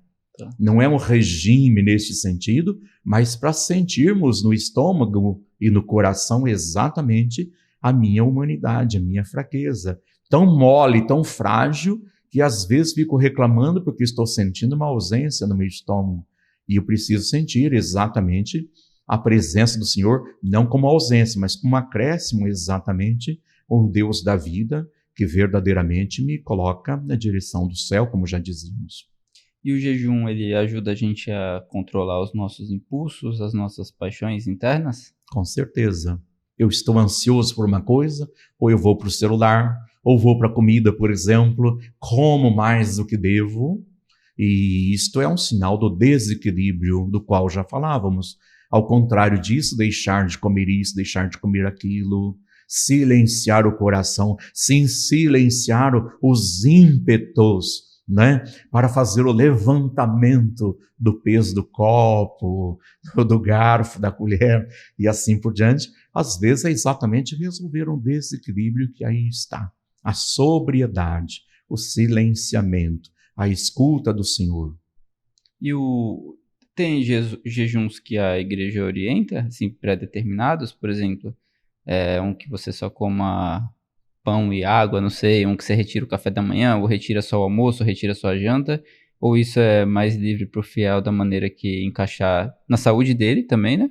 S2: não é um regime neste sentido, mas para sentirmos no estômago e no coração exatamente a minha humanidade, a minha fraqueza. Tão mole, tão frágil, que às vezes fico reclamando porque estou sentindo uma ausência no meu estômago. E eu preciso sentir exatamente a presença do Senhor, não como ausência, mas como acréscimo exatamente o Deus da vida, que verdadeiramente me coloca na direção do céu, como já dizíamos.
S1: E o jejum, ele ajuda a gente a controlar os nossos impulsos, as nossas paixões internas?
S2: Com certeza. Eu estou ansioso por uma coisa, ou eu vou para o celular, ou vou para a comida, por exemplo, como mais do que devo, e isto é um sinal do desequilíbrio do qual já falávamos. Ao contrário disso, deixar de comer isso, deixar de comer aquilo, silenciar o coração, sim, silenciar os ímpetos, né, para fazer o levantamento do peso do copo, do garfo, da colher e assim por diante, às vezes é exatamente resolver um desequilíbrio que aí está. A sobriedade, o silenciamento, a escuta do Senhor.
S1: E tem jejuns que a igreja orienta, assim, pré-determinados, por exemplo, um que você só coma pão e água, não sei, um que você retira o café da manhã, ou retira só o almoço, ou retira só a janta, ou isso é mais livre para o fiel da maneira que encaixar na saúde dele também, né?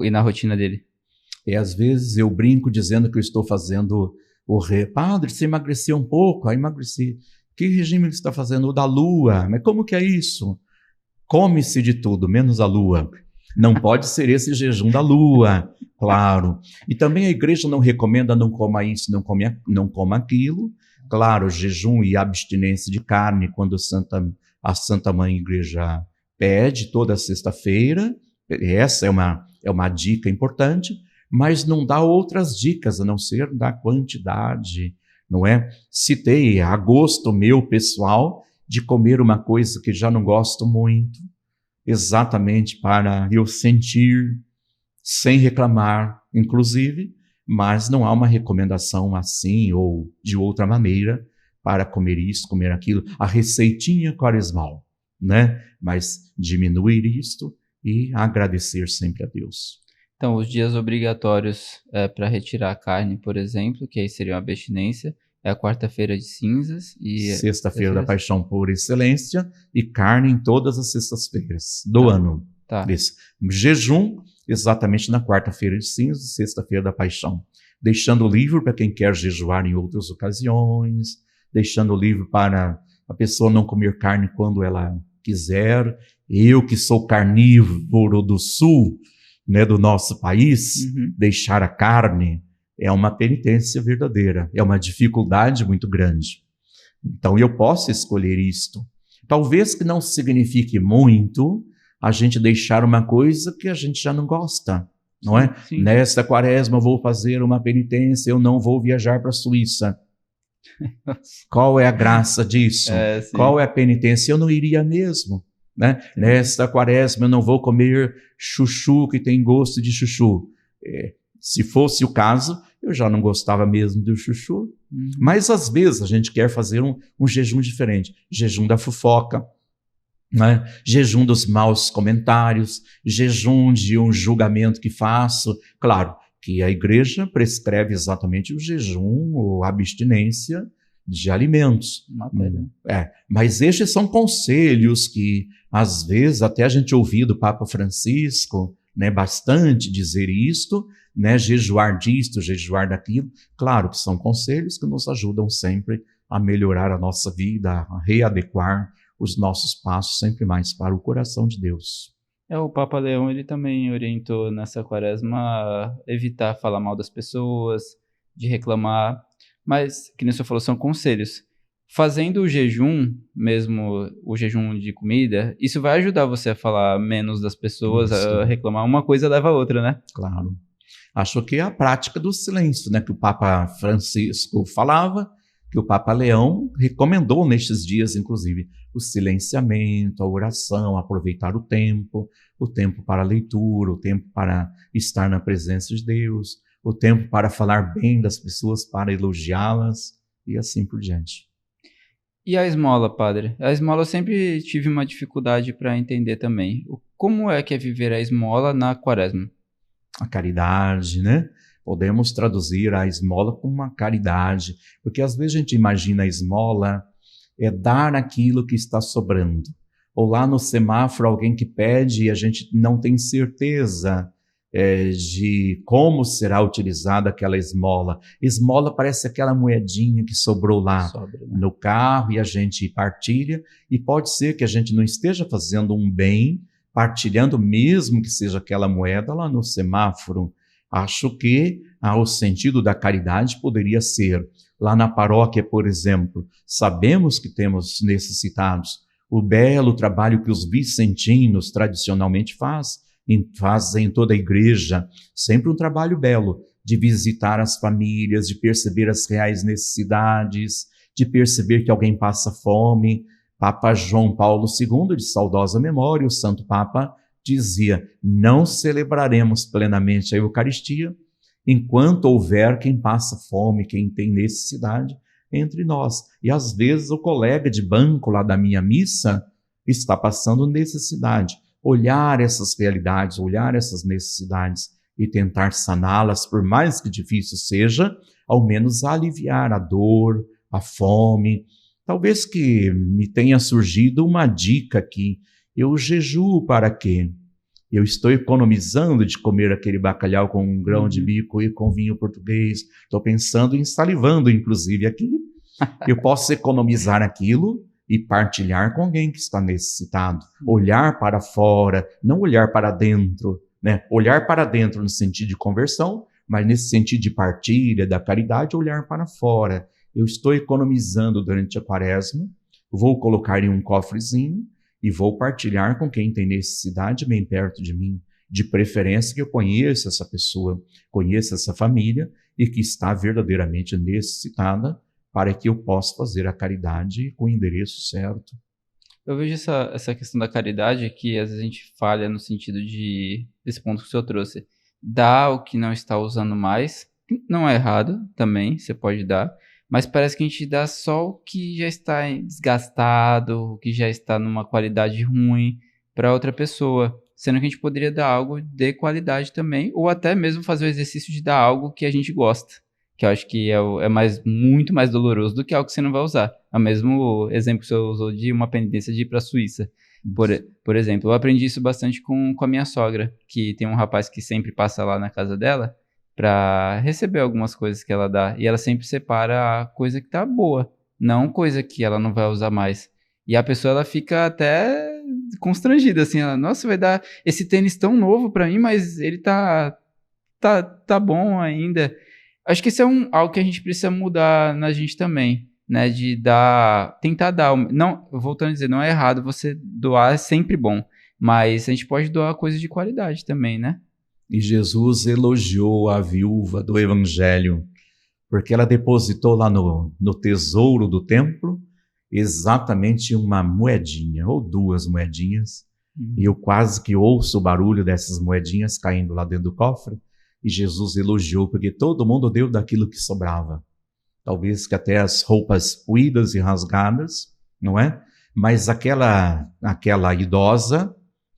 S1: E na rotina dele.
S2: Às vezes eu brinco dizendo que eu estou fazendo Padre, você emagreceu um pouco? Aí emagreci. Que regime ele está fazendo? O da lua. Mas como que é isso? Come-se de tudo, menos a lua. Não pode ser esse jejum da lua, claro. E também a igreja não recomenda não coma isso, não coma aquilo. Claro, jejum e abstinência de carne, quando a Santa Mãe Igreja pede toda sexta-feira. Essa é uma dica importante, mas não dá outras dicas, a não ser da quantidade, não é? Citei a gosto meu pessoal de comer uma coisa que já não gosto muito, exatamente para eu sentir, sem reclamar, inclusive, mas não há uma recomendação assim ou de outra maneira para comer isso, comer aquilo, a receitinha quaresmal, né? Mas diminuir isto e agradecer sempre a Deus.
S1: Então, os dias obrigatórios para retirar a carne, por exemplo, que aí seria uma abstinência, é a quarta-feira de cinzas e
S2: Sexta-feira da Paixão por excelência e carne em todas as sextas-feiras do ano.
S1: Tá.
S2: Isso. Jejum, exatamente na quarta-feira de cinzas e sexta-feira da Paixão. Deixando livre para quem quer jejuar em outras ocasiões, deixando livre para a pessoa não comer carne quando ela quiser. Eu que sou carnívoro do sul, né, do nosso país, deixar a carne é uma penitência verdadeira, é uma dificuldade muito grande. Então eu posso escolher isto. Talvez que não signifique muito a gente deixar uma coisa que a gente já não gosta, não é?
S1: Sim.
S2: Nesta quaresma eu vou fazer uma penitência, eu não vou viajar para a Suíça. Qual é a graça disso? Qual é a penitência? Eu não iria mesmo. Né? Nesta quaresma eu não vou comer chuchu que tem gosto de chuchu. Se fosse o caso, eu já não gostava mesmo do chuchu. Mas às vezes a gente quer fazer um jejum diferente. Jejum da fofoca, né? Jejum dos maus comentários, jejum de um julgamento que faço. Claro que a igreja prescreve exatamente o jejum ou abstinência de alimentos. Mas estes são conselhos que, às vezes, até a gente ouviu do Papa Francisco, né, bastante dizer isto, né, jejuar disto, jejuar daquilo. Claro que são conselhos que nos ajudam sempre a melhorar a nossa vida, a readequar os nossos passos sempre mais para o coração de Deus.
S1: O Papa Leão, ele também orientou nessa quaresma a evitar falar mal das pessoas, de reclamar. Mas, que nem você falou, são conselhos. Fazendo o jejum, mesmo o jejum de comida, isso vai ajudar você a falar menos das pessoas, a
S2: Isso,
S1: reclamar. Uma coisa leva a outra, né?
S2: claro. Acho que é a prática do silêncio, né, que o Papa Francisco falava, que o Papa Leão recomendou nestes dias, inclusive, o silenciamento, a oração, aproveitar o tempo para a leitura, o tempo para estar na presença de Deus, o tempo para falar bem das pessoas, para elogiá-las e assim por diante.
S1: E a esmola, padre? A esmola eu sempre tive uma dificuldade para entender também. Como é que é viver a esmola na quaresma?
S2: A caridade, né? Podemos traduzir a esmola como uma caridade, porque às vezes a gente imagina a esmola é dar aquilo que está sobrando. Ou lá no semáforo alguém que pede e a gente não tem certeza de como será utilizada aquela esmola. Esmola parece aquela moedinha que sobrou lá
S1: Sobra, né?
S2: no carro e a gente partilha, e pode ser que a gente não esteja fazendo um bem, partilhando mesmo que seja aquela moeda lá no semáforo. Acho que o sentido da caridade poderia ser, lá na paróquia, por exemplo, sabemos que temos necessitados, o belo trabalho que os vicentinos tradicionalmente fazem em toda a igreja, sempre um trabalho belo, de visitar as famílias, de perceber as reais necessidades, de perceber que alguém passa fome. Papa João Paulo II, de saudosa memória, o Santo Papa, dizia: não celebraremos plenamente a Eucaristia enquanto houver quem passa fome, quem tem necessidade entre nós. E às vezes o colega de banco lá da minha missa está passando necessidade. Olhar essas realidades, olhar essas necessidades e tentar saná-las, por mais que difícil seja, ao menos aliviar a dor, a fome. Talvez que me tenha surgido uma dica aqui. Eu jejuo para quê? Eu estou economizando de comer aquele bacalhau com um grão de bico e com vinho português. Estou pensando em salivando, inclusive, aqui. Eu posso economizar aquilo e partilhar com alguém que está necessitado. Olhar para fora, não olhar para dentro, né? Olhar para dentro no sentido de conversão, mas nesse sentido de partilha, da caridade, olhar para fora. Eu estou economizando durante a quaresma, vou colocar em um cofrezinho e vou partilhar com quem tem necessidade bem perto de mim, de preferência que eu conheça essa pessoa, conheça essa família e que está verdadeiramente necessitada, para que eu possa fazer a caridade com o endereço certo.
S1: Eu vejo essa questão da caridade que às vezes a gente falha no sentido desse ponto que o senhor trouxe. Dar o que não está usando mais, não é errado também, você pode dar, mas parece que a gente dá só o que já está desgastado, o que já está numa qualidade ruim para outra pessoa, sendo que a gente poderia dar algo de qualidade também, ou até mesmo fazer o exercício de dar algo que a gente gosta, que eu acho que é muito mais doloroso do que algo que você não vai usar. É o mesmo exemplo que você usou de uma pendência de ir para a Suíça. Por exemplo, eu aprendi isso bastante com a minha sogra, que tem um rapaz que sempre passa lá na casa dela para receber algumas coisas que ela dá. E ela sempre separa a coisa que tá boa, não coisa que ela não vai usar mais. E a pessoa, ela fica até constrangida, assim, ela, nossa, vai dar esse tênis tão novo para mim, mas ele tá bom ainda. Acho que isso é algo que a gente precisa mudar na gente também, né? De tentar dar. Não, voltando a dizer, não é errado você doar, é sempre bom. Mas a gente pode doar coisas de qualidade também, né?
S2: E Jesus elogiou a viúva do Evangelho, porque ela depositou lá no tesouro do templo exatamente uma moedinha, ou duas moedinhas. E eu quase que ouço o barulho dessas moedinhas caindo lá dentro do cofre. E Jesus elogiou, porque todo mundo deu daquilo que sobrava. Talvez que até as roupas puídas e rasgadas, não é? Mas aquela idosa,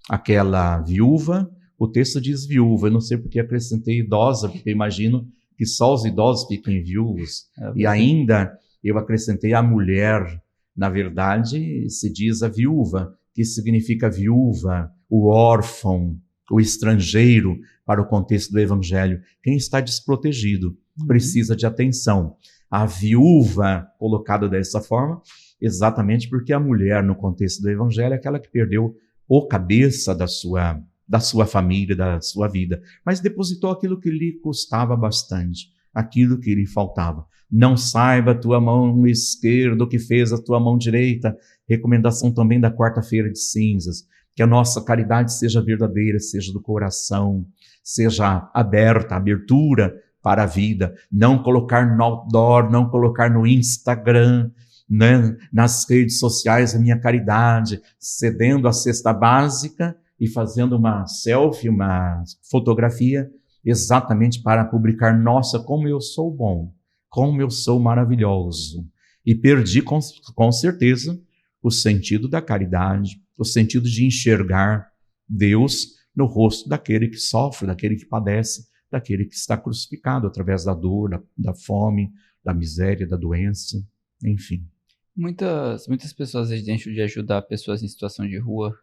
S2: aquela viúva, o texto diz viúva, eu não sei porque acrescentei idosa, porque eu imagino que só os idosos ficam viúvos. E ainda eu acrescentei a mulher. Na verdade, se diz a viúva, que significa viúva, o órfão, o estrangeiro, para o contexto do Evangelho. Quem está desprotegido precisa de atenção. A viúva, colocada dessa forma, exatamente porque a mulher, no contexto do Evangelho, é aquela que perdeu o cabeça da sua família, da sua vida, mas depositou aquilo que lhe custava bastante, aquilo que lhe faltava. Não saiba a tua mão esquerda o que fez a tua mão direita. Recomendação também da quarta-feira de cinzas. Que a nossa caridade seja verdadeira, seja do coração, seja aberta, abertura para a vida. Não colocar no outdoor, não colocar no Instagram, né, nas redes sociais a minha caridade, cedendo a cesta básica e fazendo uma selfie, uma fotografia, exatamente para publicar, nossa, como eu sou bom, como eu sou maravilhoso. E perdi com certeza o sentido da caridade, o sentido de enxergar Deus no rosto daquele que sofre, daquele que padece, daquele que está crucificado através da dor, da fome, da miséria, da doença, enfim.
S1: Muitas pessoas deixam de ajudar pessoas em situação de rua,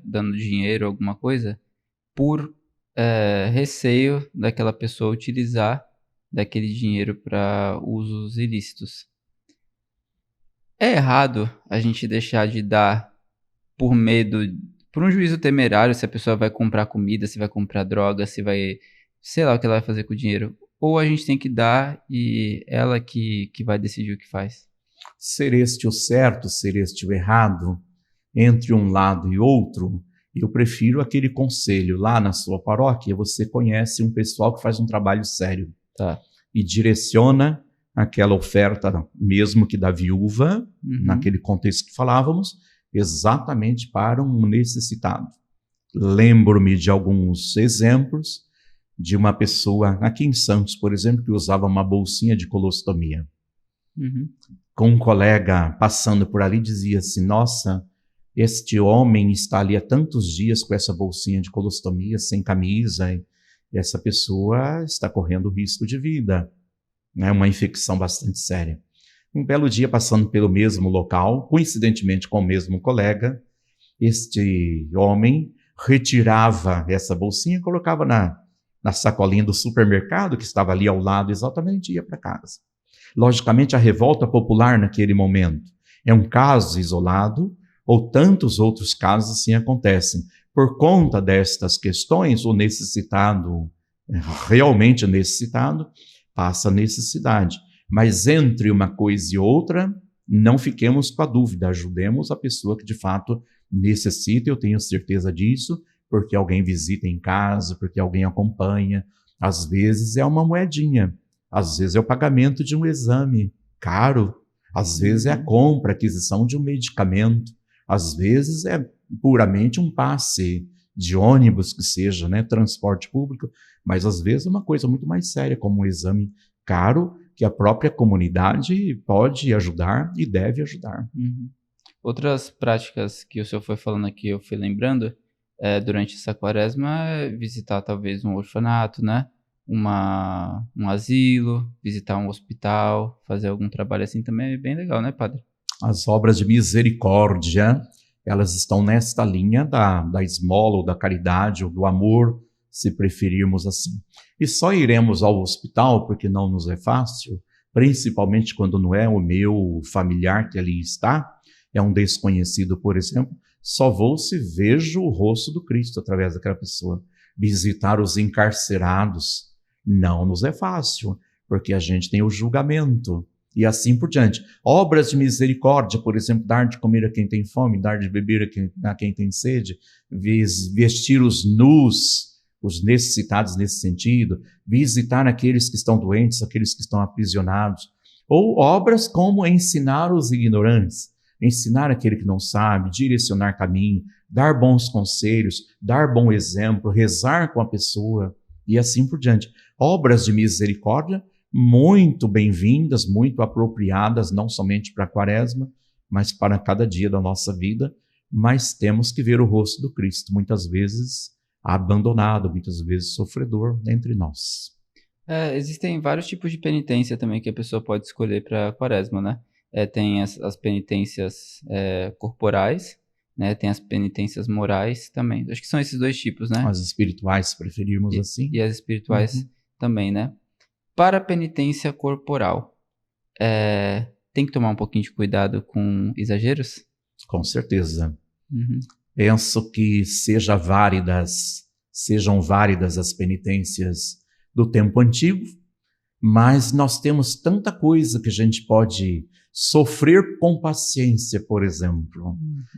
S1: dando dinheiro, alguma coisa, por receio daquela pessoa utilizar daquele dinheiro para usos ilícitos. É errado a gente deixar de dar por medo, por um juízo temerário, se a pessoa vai comprar comida, se vai comprar droga, se vai, sei lá o que ela vai fazer com o dinheiro. Ou a gente tem que dar e ela que vai decidir o que faz.
S2: Ser este o certo, ser este o errado, entre um lado e outro, eu prefiro aquele conselho lá na sua paróquia, você conhece um pessoal que faz um trabalho sério.
S1: Tá.
S2: E direciona aquela oferta, mesmo que da viúva, naquele contexto que falávamos, exatamente para um necessitado. Lembro-me de alguns exemplos de uma pessoa aqui em Santos, por exemplo, que usava uma bolsinha de colostomia. Com um colega passando por ali, dizia assim, nossa, este homem está ali há tantos dias com essa bolsinha de colostomia, sem camisa, e essa pessoa está correndo risco de vida. É uma infecção bastante séria. Um belo dia, passando pelo mesmo local, coincidentemente com o mesmo colega, este homem retirava essa bolsinha e colocava na sacolinha do supermercado, que estava ali ao lado exatamente, e ia para casa. Logicamente, a revolta popular naquele momento é um caso isolado, ou tantos outros casos assim acontecem. Por conta destas questões, o necessitado, realmente necessitado, passa necessidade. Mas entre uma coisa e outra, não fiquemos com a dúvida, ajudemos a pessoa que de fato necessita, eu tenho certeza disso, porque alguém visita em casa, porque alguém acompanha. Às vezes é uma moedinha, às vezes é o pagamento de um exame caro, às vezes é a compra, a aquisição de um medicamento, às vezes é puramente um passe de ônibus, que seja, né, transporte público, mas às vezes é uma coisa muito mais séria, como um exame caro, que a própria comunidade pode ajudar e deve ajudar.
S1: Outras práticas que o senhor foi falando aqui, eu fui lembrando, durante essa quaresma, visitar talvez um orfanato, né? Um asilo, visitar um hospital, fazer algum trabalho assim também é bem legal, né, padre?
S2: As obras de misericórdia, elas estão nesta linha da esmola, ou da caridade, ou do amor, se preferirmos assim. E só iremos ao hospital, porque não nos é fácil, principalmente quando não é o meu familiar que ali está, é um desconhecido, por exemplo, só vou se vejo o rosto do Cristo através daquela pessoa. Visitar os encarcerados não nos é fácil, porque a gente tem o julgamento, e assim por diante. Obras de misericórdia, por exemplo, dar de comer a quem tem fome, dar de beber a quem tem sede, vestir os nus, os necessitados nesse sentido, visitar aqueles que estão doentes, aqueles que estão aprisionados, ou obras como ensinar os ignorantes, ensinar aquele que não sabe, direcionar caminho, dar bons conselhos, dar bom exemplo, rezar com a pessoa e assim por diante. Obras de misericórdia muito bem-vindas, muito apropriadas, não somente para a quaresma, mas para cada dia da nossa vida, mas temos que ver o rosto do Cristo, muitas vezes abandonado, muitas vezes sofredor entre nós.
S1: Existem vários tipos de penitência também que a pessoa pode escolher para a quaresma, né? Tem as penitências corporais, né? Tem as penitências morais também. Acho que são esses dois tipos, né?
S2: As espirituais, se preferirmos assim.
S1: E as espirituais também, né? Para a penitência corporal, tem que tomar um pouquinho de cuidado com exageros?
S2: Com certeza. Penso que sejam válidas as penitências do tempo antigo, Mas nós temos tanta coisa que a gente pode sofrer com paciência, por exemplo,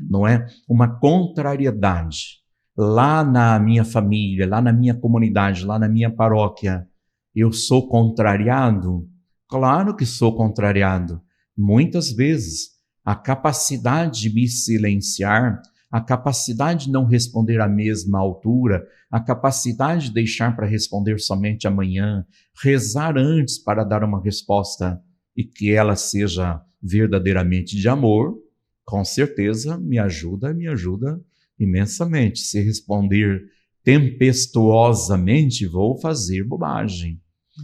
S2: não é? Uma contrariedade. Lá na minha família, lá na minha comunidade, lá na minha paróquia, eu sou contrariado? Claro que sou contrariado. Muitas vezes, a capacidade de me silenciar, a capacidade de não responder à mesma altura, a capacidade de deixar para responder somente amanhã, rezar antes para dar uma resposta e que ela seja verdadeiramente de amor, com certeza me ajuda imensamente. Se responder tempestuosamente, vou fazer bobagem.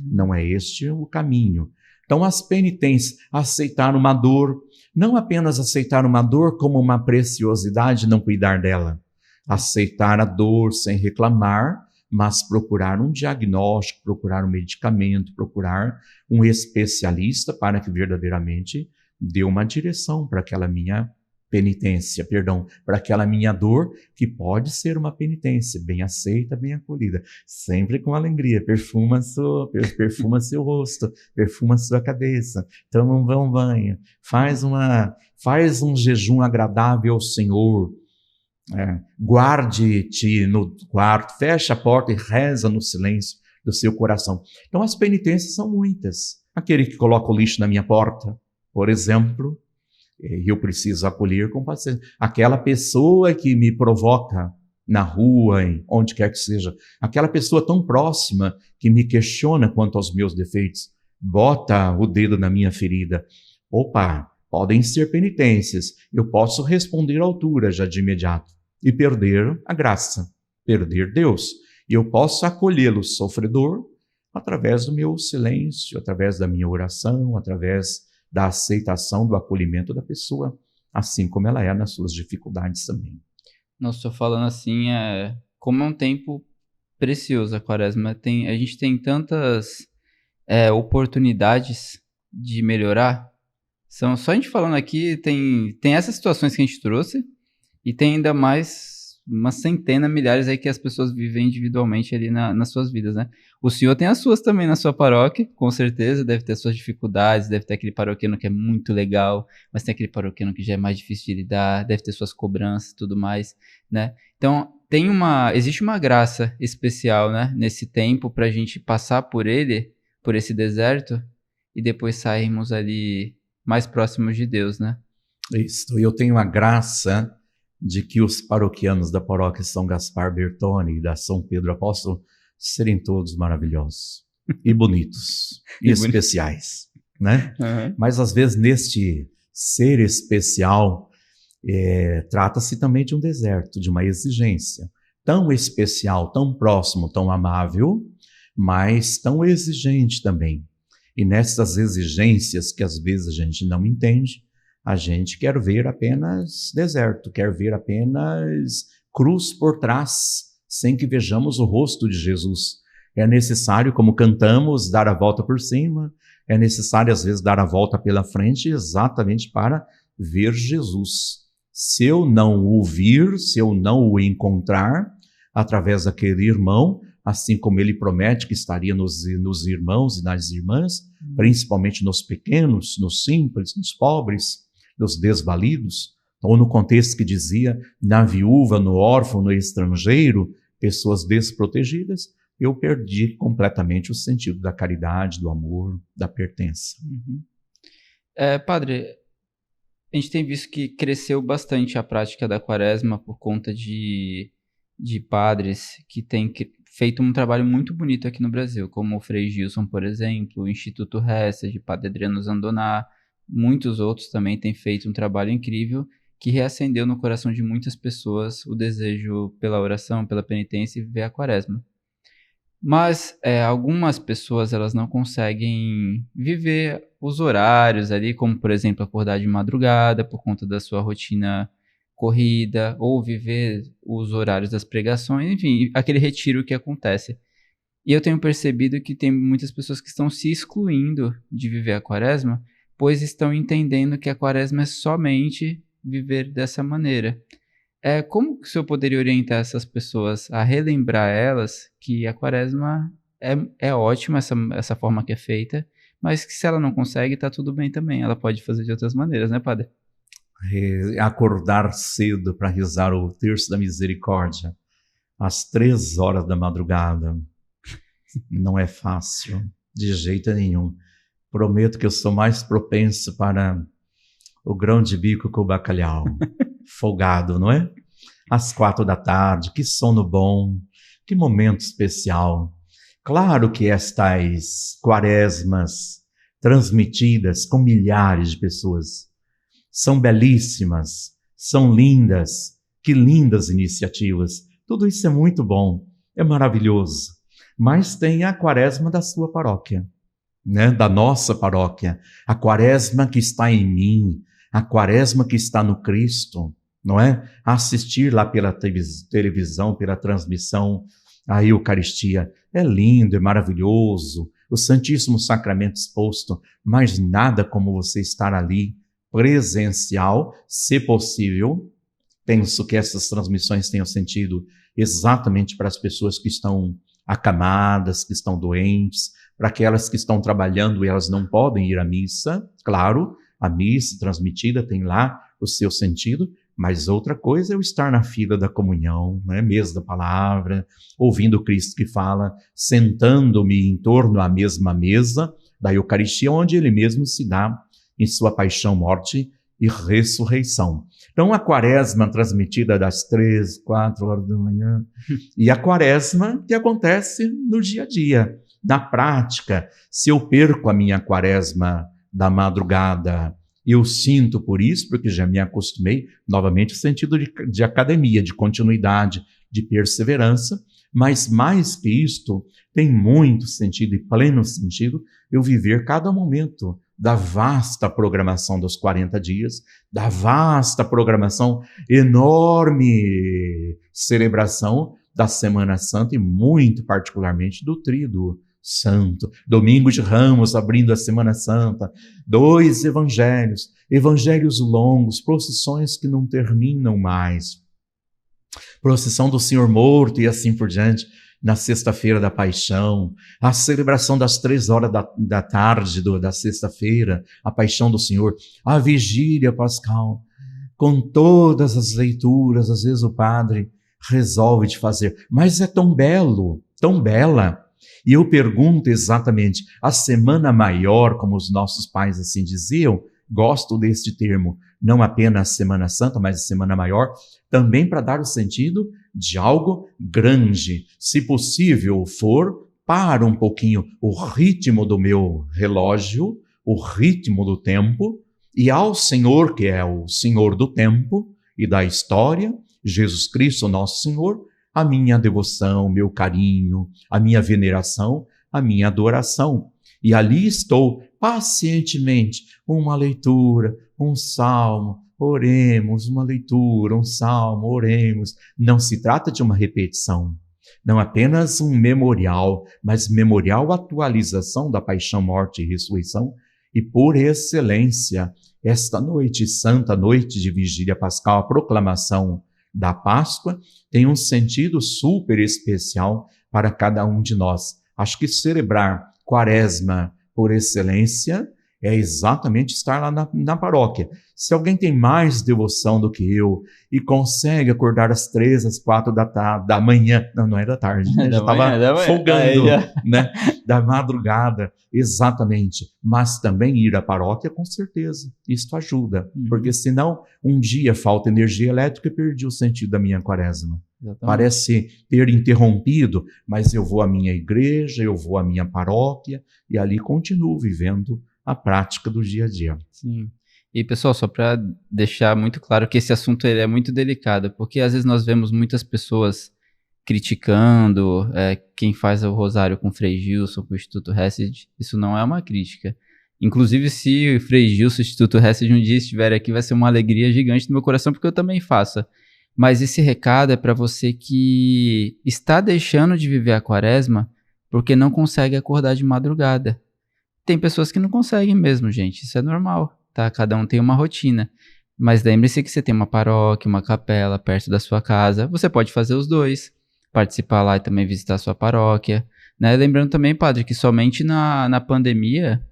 S2: Não é este o caminho. Então, as penitências, aceitar uma dor, não apenas aceitar uma dor como uma preciosidade, não cuidar dela. Aceitar a dor sem reclamar, mas procurar um diagnóstico, procurar um medicamento, procurar um especialista para que verdadeiramente dê uma direção para aquela minha penitência, para aquela minha dor, que pode ser uma penitência, bem aceita, bem acolhida, sempre com alegria. Perfuma seu rosto, perfuma sua cabeça, toma um bom banho, faz um jejum agradável ao Senhor, guarde-te no quarto, fecha a porta e reza no silêncio do seu coração. Então as penitências são muitas. Aquele que coloca o lixo na minha porta, por exemplo, eu preciso acolher com paciência. Aquela pessoa que me provoca na rua, onde quer que seja, aquela pessoa tão próxima que me questiona quanto aos meus defeitos, bota o dedo na minha ferida. Opa, podem ser penitências. Eu posso responder à altura já de imediato e perder a graça, perder Deus. E eu posso acolhê-lo sofredor através do meu silêncio, através da minha oração, através da aceitação, do acolhimento da pessoa, assim como ela é nas suas dificuldades também.
S1: Nossa, estou falando assim, como é um tempo precioso a Quaresma. A gente tem tantas oportunidades de melhorar. Só a gente falando aqui, tem essas situações que a gente trouxe, e tem ainda mais uma centena, milhares aí que as pessoas vivem individualmente ali nas suas vidas, né? O senhor tem as suas também na sua paróquia, com certeza, deve ter as suas dificuldades, deve ter aquele paroquiano que é muito legal, mas tem aquele paroquiano que já é mais difícil de lidar, deve ter suas cobranças e tudo mais, né? Então, existe uma graça especial, né, nesse tempo pra gente passar por esse deserto, e depois sairmos ali mais próximos de Deus, né?
S2: Isso, eu tenho a graça de que os paroquianos da paróquia São Gaspar Bertone e da São Pedro Apóstolo serem todos maravilhosos e bonitos e especiais, né?
S1: Uhum.
S2: Mas às vezes neste ser especial trata-se também de um deserto, de uma exigência tão especial, tão próximo, tão amável, mas tão exigente também. E nessas exigências que às vezes a gente não entende, a gente quer ver apenas deserto, quer ver apenas cruz por trás, sem que vejamos o rosto de Jesus. É necessário, como cantamos, dar a volta por cima, é necessário às vezes dar a volta pela frente exatamente para ver Jesus. Se eu não o vir, se eu não o encontrar, através daquele irmão, assim como ele promete que estaria nos irmãos e nas irmãs, principalmente nos pequenos, nos simples, nos pobres, nos desvalidos, ou no contexto que dizia, na viúva, no órfão, no estrangeiro, pessoas desprotegidas, eu perdi completamente o sentido da caridade, do amor, da pertença.
S1: Uhum. Padre, a gente tem visto que cresceu bastante a prática da Quaresma por conta de padres que têm feito um trabalho muito bonito aqui no Brasil, como o Frei Gilson, por exemplo, o Instituto Hesse, de Padre Adriano Zandoná. Muitos outros também têm feito um trabalho incrível que reacendeu no coração de muitas pessoas o desejo pela oração, pela penitência e viver a Quaresma. Mas algumas pessoas elas não conseguem viver os horários ali, como por exemplo acordar de madrugada por conta da sua rotina corrida, ou viver os horários das pregações, enfim, aquele retiro que acontece. E eu tenho percebido que tem muitas pessoas que estão se excluindo de viver a Quaresma, pois estão entendendo que a Quaresma é somente viver dessa maneira. Como que o senhor poderia orientar essas pessoas a relembrar elas que a Quaresma é ótima essa forma que é feita, mas que se ela não consegue, tá tudo bem também. Ela pode fazer de outras maneiras, né, padre?
S2: Acordar cedo para rezar o Terço da Misericórdia às 3 horas da madrugada não é fácil, de jeito nenhum. Prometo que eu sou mais propenso para o grão de bico com o bacalhau. Folgado, não é? Às 4 da tarde, que sono bom, que momento especial. Claro que estas quaresmas transmitidas com milhares de pessoas são belíssimas, são lindas, que lindas iniciativas. Tudo isso é muito bom, é maravilhoso. Mas tem a quaresma da sua paróquia, né? Da nossa paróquia. A quaresma que está em mim, a quaresma que está no Cristo, não é? Assistir lá pela televisão, pela transmissão, a Eucaristia. É lindo, é maravilhoso, o Santíssimo Sacramento exposto, mas nada como você estar ali presencial, se possível. Penso que essas transmissões tenham sentido exatamente para as pessoas que estão acamadas, que estão doentes, para aquelas que estão trabalhando e elas não podem ir à missa. Claro, a missa transmitida tem lá o seu sentido, mas outra coisa é eu estar na fila da comunhão, né? Mesa da palavra, ouvindo Cristo que fala, sentando-me em torno à mesma mesa da Eucaristia, onde ele mesmo se dá em sua paixão, morte e ressurreição. Então, a quaresma transmitida das 3, 4 horas da manhã, e a quaresma que acontece no dia a dia, na prática. Se eu perco a minha quaresma da madrugada, eu sinto por isso, porque já me acostumei, novamente, o sentido de academia, de continuidade, de perseverança, mas mais que isto, tem muito sentido e pleno sentido eu viver cada momento da vasta programação dos 40 dias, da vasta programação, enorme celebração da Semana Santa e muito particularmente do Tríduo Santo. Domingo de Ramos, abrindo a Semana Santa, 2 evangelhos longos, procissões que não terminam mais. Procissão do Senhor morto e assim por diante. Na sexta-feira da Paixão, a celebração das 3 horas da tarde da sexta-feira, a Paixão do Senhor, a Vigília Pascal, com todas as leituras, às vezes o padre resolve de fazer, mas é tão belo, tão bela. E eu pergunto exatamente, a Semana Maior, como os nossos pais assim diziam, gosto deste termo, não apenas Semana Santa, mas a Semana Maior, também para dar o sentido de algo grande. Se possível for, para um pouquinho o ritmo do meu relógio, o ritmo do tempo, e ao Senhor, que é o Senhor do tempo e da história, Jesus Cristo, nosso Senhor, a minha devoção, o meu carinho, a minha veneração, a minha adoração. E ali estou pacientemente, uma leitura, um salmo, oremos, uma leitura, um salmo, oremos. Não se trata de uma repetição, não apenas um memorial, mas memorial atualização da paixão, morte e ressurreição. E por excelência, esta noite, santa noite de Vigília Pascal, a proclamação da Páscoa, tem um sentido super especial para cada um de nós. Acho que celebrar Quaresma por excelência é exatamente estar lá na paróquia. Se alguém tem mais devoção do que eu e consegue acordar às 3, às 4 da manhã, não é da tarde, né? Já estava folgando, né? Da madrugada, exatamente. Mas também ir à paróquia, com certeza, isso ajuda. Porque senão, um dia falta energia elétrica e perdi o sentido da minha quaresma. Exatamente. Parece ter interrompido, mas eu vou à minha igreja, eu vou à minha paróquia e ali continuo vivendo a prática do dia a dia.
S1: Sim. E pessoal, só para deixar muito claro que esse assunto ele é muito delicado, porque às vezes nós vemos muitas pessoas criticando quem faz o rosário com Frei Gilson, com o Instituto Hesed. Isso não é uma crítica. Inclusive, se o Frei Gilson, o Instituto Hesed, um dia estiver aqui, vai ser uma alegria gigante no meu coração, porque eu também faço. Mas esse recado é para você que está deixando de viver a quaresma porque não consegue acordar de madrugada. Tem pessoas que não conseguem mesmo, gente. Isso é normal, tá? Cada um tem uma rotina. Mas lembre-se que você tem uma paróquia, uma capela perto da sua casa. Você pode fazer os dois. Participar lá e também visitar a sua paróquia. Né? Lembrando também, padre, que somente na pandemia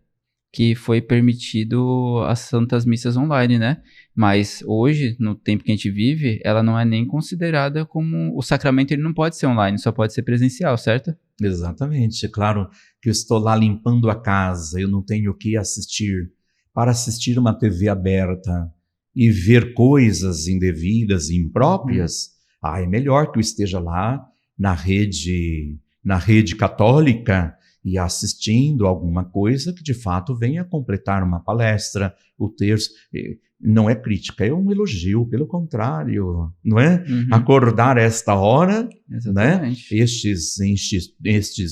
S1: que foi permitido as santas missas online, né? Mas hoje, no tempo que a gente vive, ela não é nem considerada como... O sacramento ele não pode ser online, só pode ser presencial, certo?
S2: Exatamente. É claro que eu estou lá limpando a casa, eu não tenho o que assistir. Para assistir uma TV aberta e ver coisas indevidas e impróprias, é melhor que eu esteja lá na rede católica e assistindo alguma coisa que de fato venha completar uma palestra, o terço. Não é crítica, é um elogio, pelo contrário, não é? Acordar esta hora, né? Estes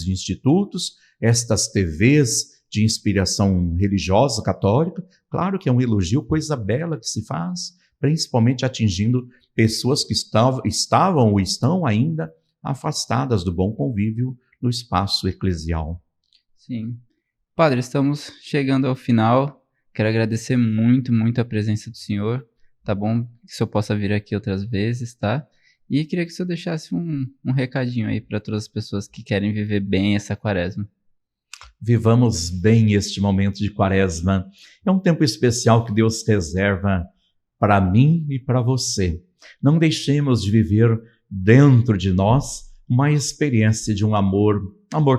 S2: institutos, estas TVs de inspiração religiosa católica, claro que é um elogio, coisa bela que se faz, principalmente atingindo pessoas que estavam ou estão ainda afastadas do bom convívio no espaço eclesial.
S1: Sim. Padre, estamos chegando ao final. Quero agradecer muito, muito a presença do senhor. Tá bom? Que o senhor possa vir aqui outras vezes, tá? E queria que o senhor deixasse um recadinho aí para todas as pessoas que querem viver bem essa quaresma.
S2: Vivamos bem este momento de quaresma. É um tempo especial que Deus reserva para mim e para você. Não deixemos de viver dentro de nós uma experiência de um amor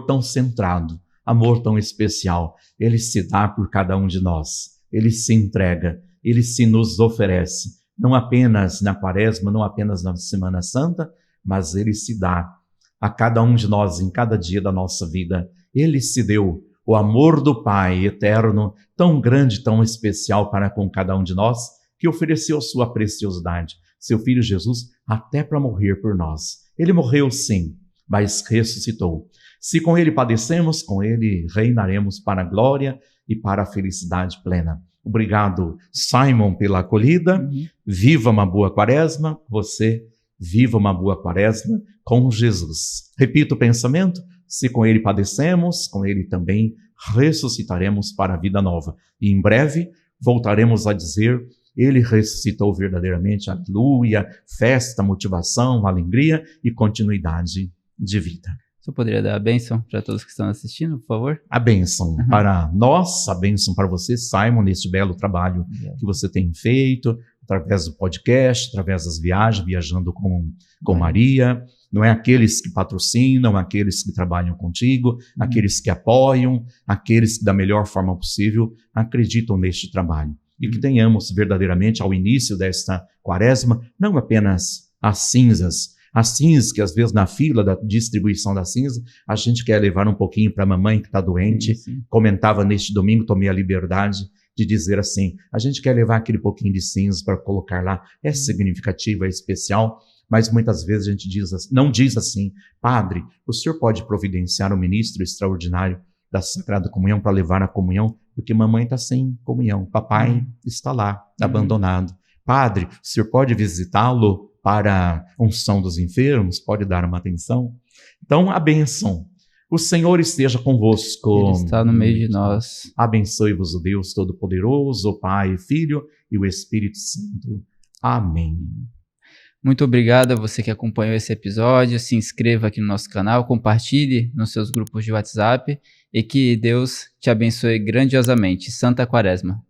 S2: tão centrado, amor tão especial. Ele se dá por cada um de nós, ele se entrega, ele se nos oferece, não apenas na quaresma, não apenas na Semana Santa, mas ele se dá a cada um de nós em cada dia da nossa vida. Ele se deu, o amor do Pai eterno, tão grande, tão especial para com cada um de nós, que ofereceu sua preciosidade, seu Filho Jesus, até para morrer por nós. Ele morreu sim, mas ressuscitou. Se com ele padecemos, com ele reinaremos para a glória e para a felicidade plena. Obrigado, Simon, pela acolhida. Viva uma boa quaresma. Você viva uma boa quaresma com Jesus. Repito o pensamento. Se com ele padecemos, com ele também ressuscitaremos para a vida nova. E em breve voltaremos a dizer: ele ressuscitou verdadeiramente. Aleluia, festa, motivação, alegria e continuidade de vida.
S1: Você poderia dar a bênção para todos que estão assistindo, por favor?
S2: A bênção para nós, a bênção para você, Simon, neste belo trabalho que você tem feito, através do podcast, através das viagens, viajando com Maria. Não é aqueles que patrocinam, aqueles que trabalham contigo, aqueles que apoiam, aqueles que da melhor forma possível acreditam neste trabalho. E que tenhamos verdadeiramente, ao início desta quaresma, não apenas as cinzas que às vezes na fila da distribuição da cinza, a gente quer levar um pouquinho para a mamãe que está doente. Sim. Comentava neste domingo, tomei a liberdade de dizer assim, a gente quer levar aquele pouquinho de cinza para colocar lá, é significativo, é especial, mas muitas vezes a gente não diz assim, padre, o senhor pode providenciar um ministro extraordinário da Sagrada Comunhão para levar a comunhão, porque mamãe está sem comunhão, papai está lá, abandonado. Padre, o senhor pode visitá-lo para a unção dos enfermos, pode dar uma atenção. Então, a bênção. O Senhor esteja convosco.
S1: Ele está no meio de nós.
S2: Abençoe-vos o Deus Todo-Poderoso, o Pai, o Filho e o Espírito Santo. Amém.
S1: Muito obrigado a você que acompanhou esse episódio. Se inscreva aqui no nosso canal, compartilhe nos seus grupos de WhatsApp e que Deus te abençoe grandiosamente. Santa Quaresma.